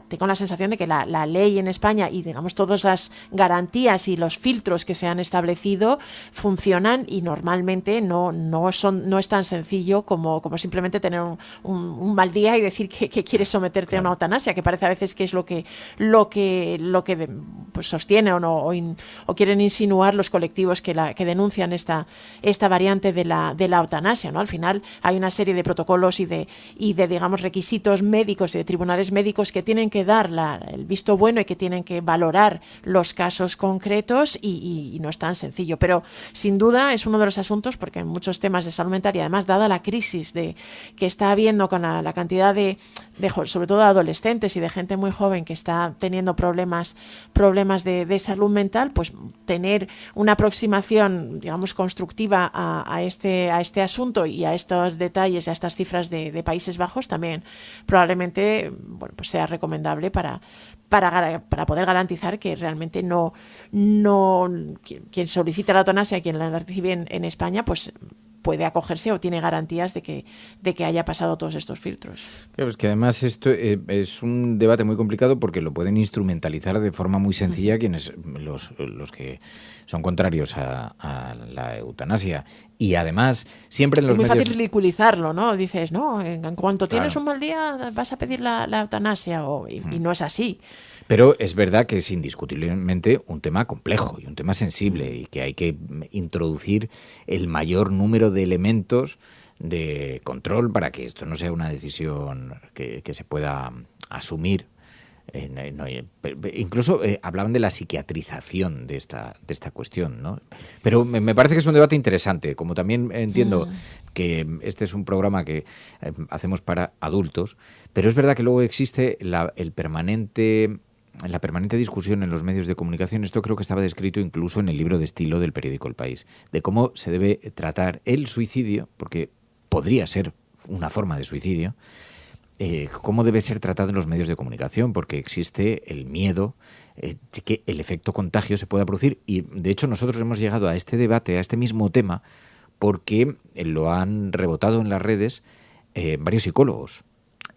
tengo la sensación de que la ley en España y, digamos, todas las garantías y los filtros que se han establecido funcionan, y normalmente no es tan sencillo como simplemente tener un mal día y decir que quieres someterte a una eutanasia, que parece a veces que es lo que pues sostiene o quieren insinuar los colectivos que denuncian esta variante de la eutanasia, ¿no? Al final hay una serie de protocolos y de digamos, requisitos médicos y de tribunales médicos que tienen que dar el visto bueno y que tienen que valorar los casos concretos, y no es tan sencillo. Pero sin duda es uno de los asuntos, porque en muchos temas de salud mental, y además dada la crisis que está habiendo con la cantidad de sobre todo de adolescentes y de gente muy joven que está teniendo problemas de salud mental, pues tener una aproximación, digamos, constructiva a este asunto y a estos detalles, a estas cifras de Países Bajos, también probablemente, bueno, pues sea recomendable para poder garantizar que realmente no quien solicita la eutanasia, quien la recibe en España, pues puede acogerse o tiene garantías de que haya pasado todos estos filtros. Claro, es que además esto es un debate muy complicado, porque lo pueden instrumentalizar de forma muy sencilla quienes los que son contrarios a la eutanasia. Y además, siempre en los medios... Es muy fácil ridiculizarlo, ¿no? Dices, no, en cuanto tienes un mal día vas a pedir la eutanasia, y no es así. Pero es verdad que es indiscutiblemente un tema complejo y un tema sensible, y que hay que introducir el mayor número de elementos de control para que esto no sea una decisión que se pueda asumir. Incluso hablaban de la psiquiatrización de esta cuestión, ¿no? Pero me parece que es un debate interesante. Como también entiendo que este es un programa que hacemos para adultos, pero es verdad que luego existe la permanente discusión en los medios de comunicación. Esto creo que estaba descrito incluso en el libro de estilo del periódico El País, de cómo se debe tratar el suicidio, porque podría ser una forma de suicidio, cómo debe ser tratado en los medios de comunicación, porque existe el miedo de que el efecto contagio se pueda producir. Y de hecho nosotros hemos llegado a este debate, a este mismo tema, porque lo han rebotado en las redes varios psicólogos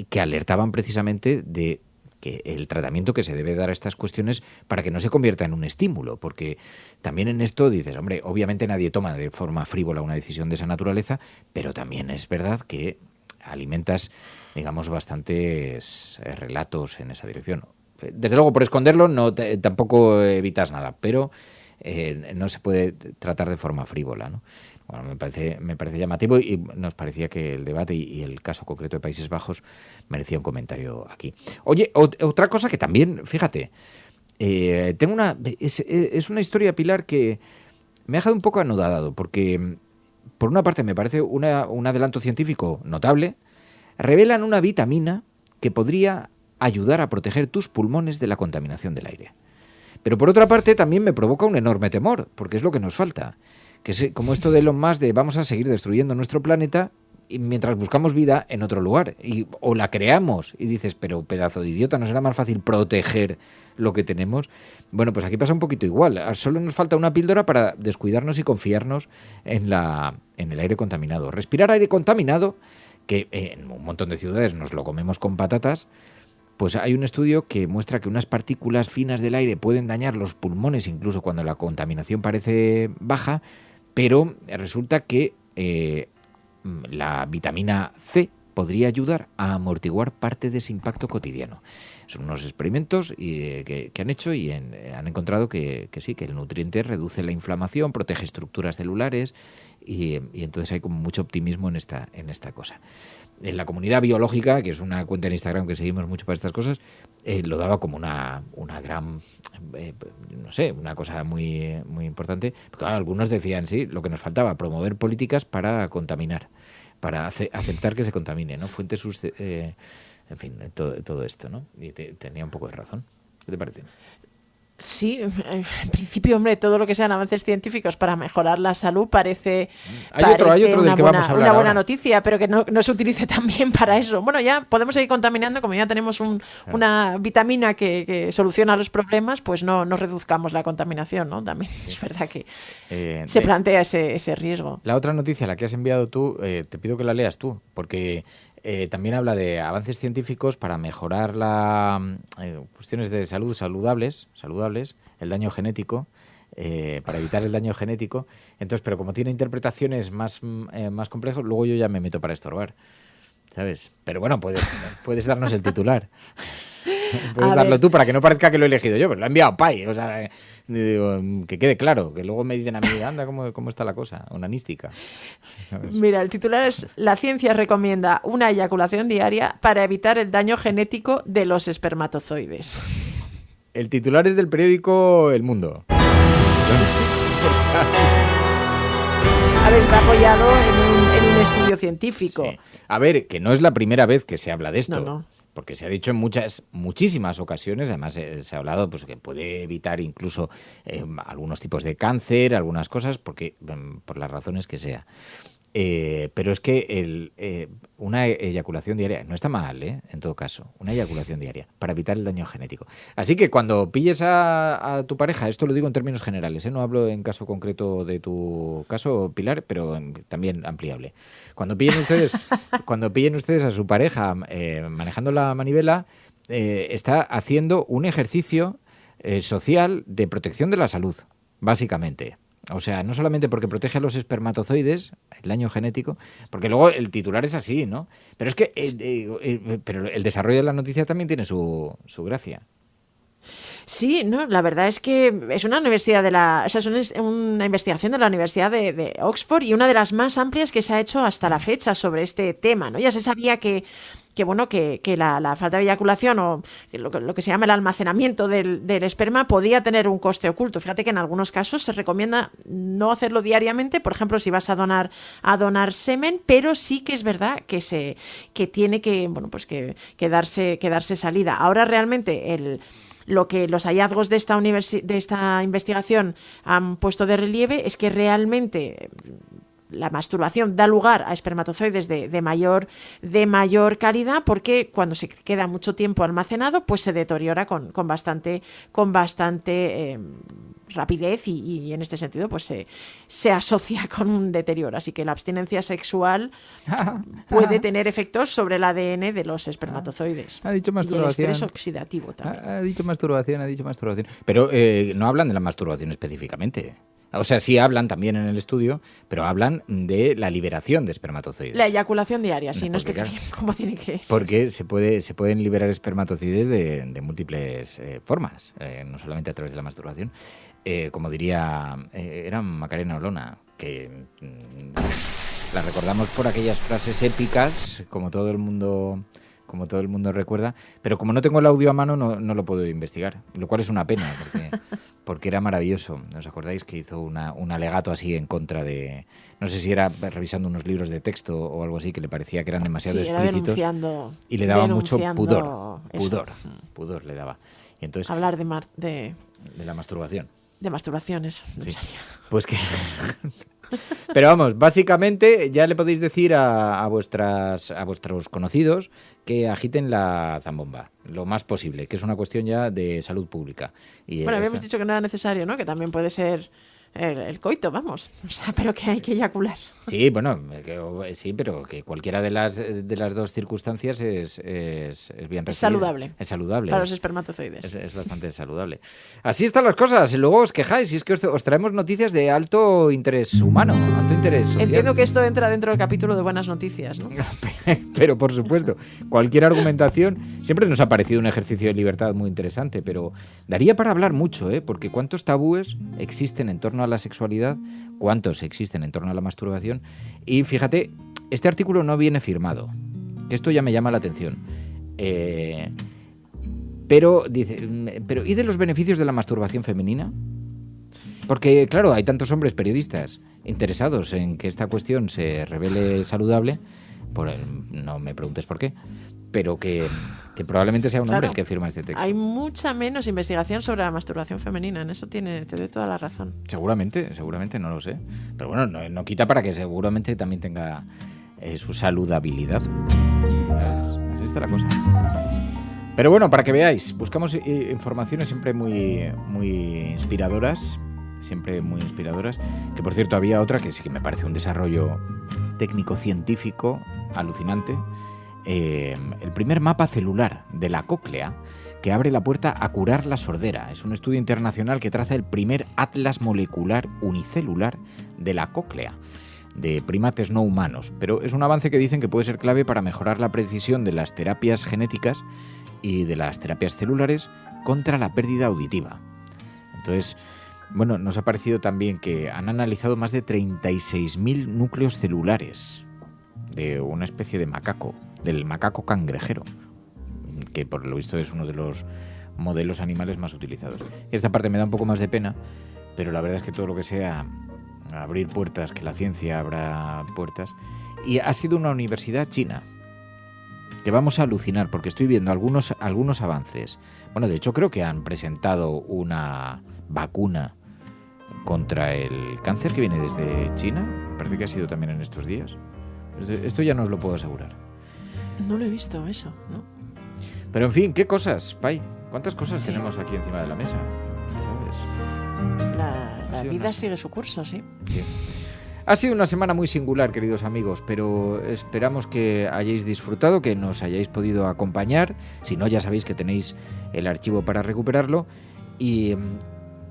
que alertaban precisamente de que el tratamiento que se debe dar a estas cuestiones para que no se convierta en un estímulo, porque también en esto dices, hombre, obviamente nadie toma de forma frívola una decisión de esa naturaleza, pero también es verdad que alimentas, digamos, bastantes relatos en esa dirección. Desde luego, por esconderlo tampoco evitas nada, pero no se puede tratar de forma frívola, ¿no? Bueno, me parece llamativo, y nos parecía que el debate y el caso concreto de Países Bajos merecía un comentario aquí. Oye, otra cosa que también, fíjate, es una historia, Pilar, que me ha dejado un poco anodado, porque por una parte me parece un adelanto científico notable. Revelan una vitamina que podría ayudar a proteger tus pulmones de la contaminación del aire. Pero por otra parte también me provoca un enorme temor, porque es lo que nos falta. Que es como esto de Elon Musk, de vamos a seguir destruyendo nuestro planeta y mientras buscamos vida en otro lugar. O la creamos y dices, pero pedazo de idiota, ¿no será más fácil proteger lo que tenemos? Bueno, pues aquí pasa un poquito igual. Solo nos falta una píldora para descuidarnos y confiarnos en el aire contaminado. Respirar aire contaminado, que en un montón de ciudades nos lo comemos con patatas. Pues hay un estudio que muestra que unas partículas finas del aire pueden dañar los pulmones incluso cuando la contaminación parece baja, pero resulta que la vitamina C podría ayudar a amortiguar parte de ese impacto cotidiano. Son unos experimentos que han hecho y han encontrado que sí, que el nutriente reduce la inflamación, protege estructuras celulares y entonces hay como mucho optimismo en esta cosa. En la comunidad biológica, que es una cuenta en Instagram que seguimos mucho para estas cosas, lo daba como una gran, no sé, una cosa muy, muy importante. Claro, algunos decían, sí, lo que nos faltaba, promover políticas para contaminar, para aceptar que se contamine, ¿no? Fuentes, en fin, todo esto, ¿no? Y tenía un poco de razón. ¿Qué te parece? Sí, en principio, hombre, todo lo que sean avances científicos para mejorar la salud parece otro del que vamos a hablar una buena ahora. noticia, pero que no se utilice también para eso. Bueno, ya podemos seguir contaminando, como ya tenemos una vitamina que soluciona los problemas, pues no reduzcamos la contaminación, ¿no? También es verdad que se plantea ese riesgo. La otra noticia, la que has enviado tú, te pido que la leas tú, porque también habla de avances científicos para mejorar cuestiones de salud saludables, el daño genético, para evitar el daño genético. Entonces, pero como tiene interpretaciones más complejas, luego yo ya me meto para estorbar, ¿sabes? Pero bueno, puedes darnos el titular. Puedes darlo tú para que no parezca que lo he elegido yo, pero lo ha enviado Pai. O sea, digo, que quede claro, que luego me dicen a mí, anda, ¿cómo está la cosa? Onanística. ¿Sabes? Mira, el titular es: la ciencia recomienda una eyaculación diaria para evitar el daño genético de los espermatozoides. El titular es del periódico El Mundo. A ver, está apoyado en un estudio científico. Sí. A ver, que no es la primera vez que se habla de esto. No. Porque se ha dicho en muchísimas ocasiones, además se ha hablado pues que puede evitar incluso algunos tipos de cáncer, algunas cosas, porque por las razones que sea. Pero es que una eyaculación diaria no está mal, en todo caso, una eyaculación diaria para evitar el daño genético. Así que cuando pilles a tu pareja, esto lo digo en términos generales, no hablo en caso concreto de tu caso, Pilar, pero también ampliable. Cuando pillen ustedes a su pareja manejando la manivela, está haciendo un ejercicio social de protección de la salud, básicamente. O sea, no solamente porque protege a los espermatozoides, el daño genético, porque luego el titular es así, ¿no? Pero es que pero el desarrollo de la noticia también tiene su gracia. Sí, no, la verdad es que es una universidad es una investigación de la Universidad de Oxford y una de las más amplias que se ha hecho hasta la fecha sobre este tema, ¿no? Ya se sabía que la falta de eyaculación o lo que se llama el almacenamiento del esperma podía tener un coste oculto. Fíjate que en algunos casos se recomienda no hacerlo diariamente, por ejemplo, si vas a donar semen, pero sí que es verdad que tiene que darse salida. Ahora realmente lo que los hallazgos de esta investigación han puesto de relieve es que realmente la masturbación da lugar a espermatozoides de mayor calidad, porque cuando se queda mucho tiempo almacenado, pues se deteriora con bastante rapidez y en este sentido pues se asocia con un deterioro. Así que la abstinencia sexual puede tener efectos sobre el ADN de los espermatozoides. Ha dicho masturbación. Y el estrés oxidativo también. Ha dicho masturbación. Pero no hablan de la masturbación específicamente. O sea, sí hablan también en el estudio, pero hablan de la liberación de espermatozoides. La eyaculación diaria, sí, no especifican cómo tiene que ser. Porque se pueden liberar espermatozoides de múltiples formas, no solamente a través de la masturbación. Como diría, era Macarena Olona, que la recordamos por aquellas frases épicas, como todo el mundo recuerda, pero como no tengo el audio a mano no lo puedo investigar, lo cual es una pena, porque era maravilloso. ¿Os acordáis que hizo un alegato así en contra de... No sé si era revisando unos libros de texto o algo así, que le parecía que eran demasiado explícitos y le daba mucho pudor le daba. Y entonces, hablar de la masturbación. De masturbaciones. Sí. Pues que... Pero vamos, básicamente ya le podéis decir a vuestros conocidos que agiten la zambomba lo más posible, que es una cuestión ya de salud pública. Bueno, habíamos dicho que no era necesario, ¿no? Que también puede ser el coito, vamos. O sea, pero que hay que eyacular. Sí, bueno, sí, pero que cualquiera de las dos circunstancias es bien recibida. Es saludable. Es saludable. Para los espermatozoides. Es bastante saludable. Así están las cosas. Luego os quejáis. Y es que os traemos noticias de alto interés humano, alto interés social. Entiendo que esto entra dentro del capítulo de buenas noticias, ¿no? Pero por supuesto, cualquier argumentación siempre nos ha parecido un ejercicio de libertad muy interesante, pero daría para hablar mucho, porque cuántos tabúes existen en torno a la sexualidad, cuántos existen en torno a la masturbación. Y fíjate, este artículo no viene firmado, que esto ya me llama la atención. Pero dice, ¿y de los beneficios de la masturbación femenina? Porque, claro, hay tantos hombres periodistas interesados en que esta cuestión se revele saludable, no me preguntes por qué, pero que probablemente sea un hombre Claro, el que firma este texto. Hay mucha menos investigación sobre la masturbación femenina, en eso te doy toda la razón. Seguramente, no lo sé. Pero bueno, no quita para que seguramente también tenga su saludabilidad. Así está la cosa. Pero bueno, para que veáis, buscamos informaciones siempre muy inspiradoras. Siempre muy inspiradoras. Que por cierto, había otra que sí que me parece un desarrollo técnico-científico alucinante. El primer mapa celular de la cóclea que abre la puerta a curar la sordera. Es un estudio internacional que traza el primer atlas molecular unicelular de la cóclea de primates no humanos, pero es un avance que dicen que puede ser clave para mejorar la precisión de las terapias genéticas y de las terapias celulares contra la pérdida auditiva. Entonces, bueno, nos ha parecido también que han analizado más de 36.000 núcleos celulares de una especie de macaco, del macaco cangrejero, que por lo visto es uno de los modelos animales más utilizados. Esta parte me da un poco más de pena, pero la verdad es que todo lo que sea abrir puertas, que la ciencia abra puertas. Y ha sido una universidad china, que vamos a alucinar, porque estoy viendo algunos avances. Bueno, de hecho creo que han presentado una vacuna contra el cáncer que viene desde China. Parece que ha sido también en estos días. Esto ya no os lo puedo asegurar. No lo he visto eso, ¿no? Pero en fin, ¿qué cosas, Pai? ¿Cuántas cosas tenemos aquí encima de la mesa? ¿Sabes? La vida sigue su curso, sí. Ha sido una semana muy singular, queridos amigos, pero esperamos que hayáis disfrutado, que nos hayáis podido acompañar. Si no, ya sabéis que tenéis el archivo para recuperarlo y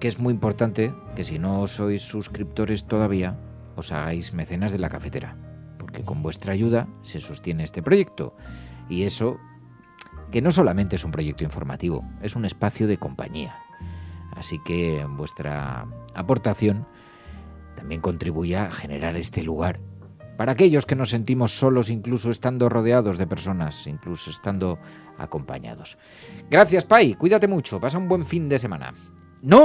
que es muy importante que si no sois suscriptores todavía, os hagáis mecenas de la cafetera, porque con vuestra ayuda se sostiene este proyecto. Y eso, que no solamente es un proyecto informativo, es un espacio de compañía. Así que vuestra aportación también contribuye a generar este lugar para aquellos que nos sentimos solos, incluso estando rodeados de personas, incluso estando acompañados. Gracias, Pai. Cuídate mucho. Pasa un buen fin de semana. No.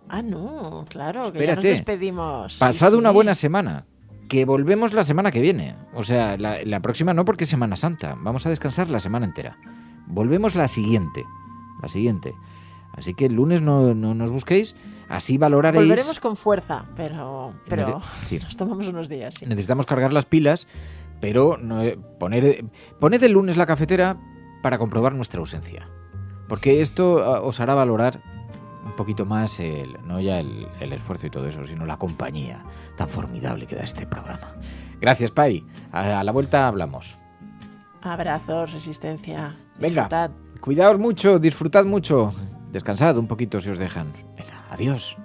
Ah, no, claro, Espérate. que ya nos despedimos. Pasado Sí, una sí. buena semana. Que volvemos la semana que viene. O sea, la próxima no, porque es Semana Santa. Vamos a descansar la semana entera. Volvemos la siguiente. Así que el lunes no nos busquéis. Así valoraréis. Volveremos con fuerza, pero Sí. nos tomamos unos días. Sí. Necesitamos cargar las pilas, pero poned el lunes la cafetera para comprobar nuestra ausencia. Porque esto os hará valorar un poquito más no ya el esfuerzo y todo eso, sino la compañía tan formidable que da este programa. Gracias, Pai. A la vuelta hablamos. Abrazos, resistencia. Venga, Disfrutad. cuidaos mucho, disfrutad mucho. Descansad un poquito si os dejan. Venga, adiós.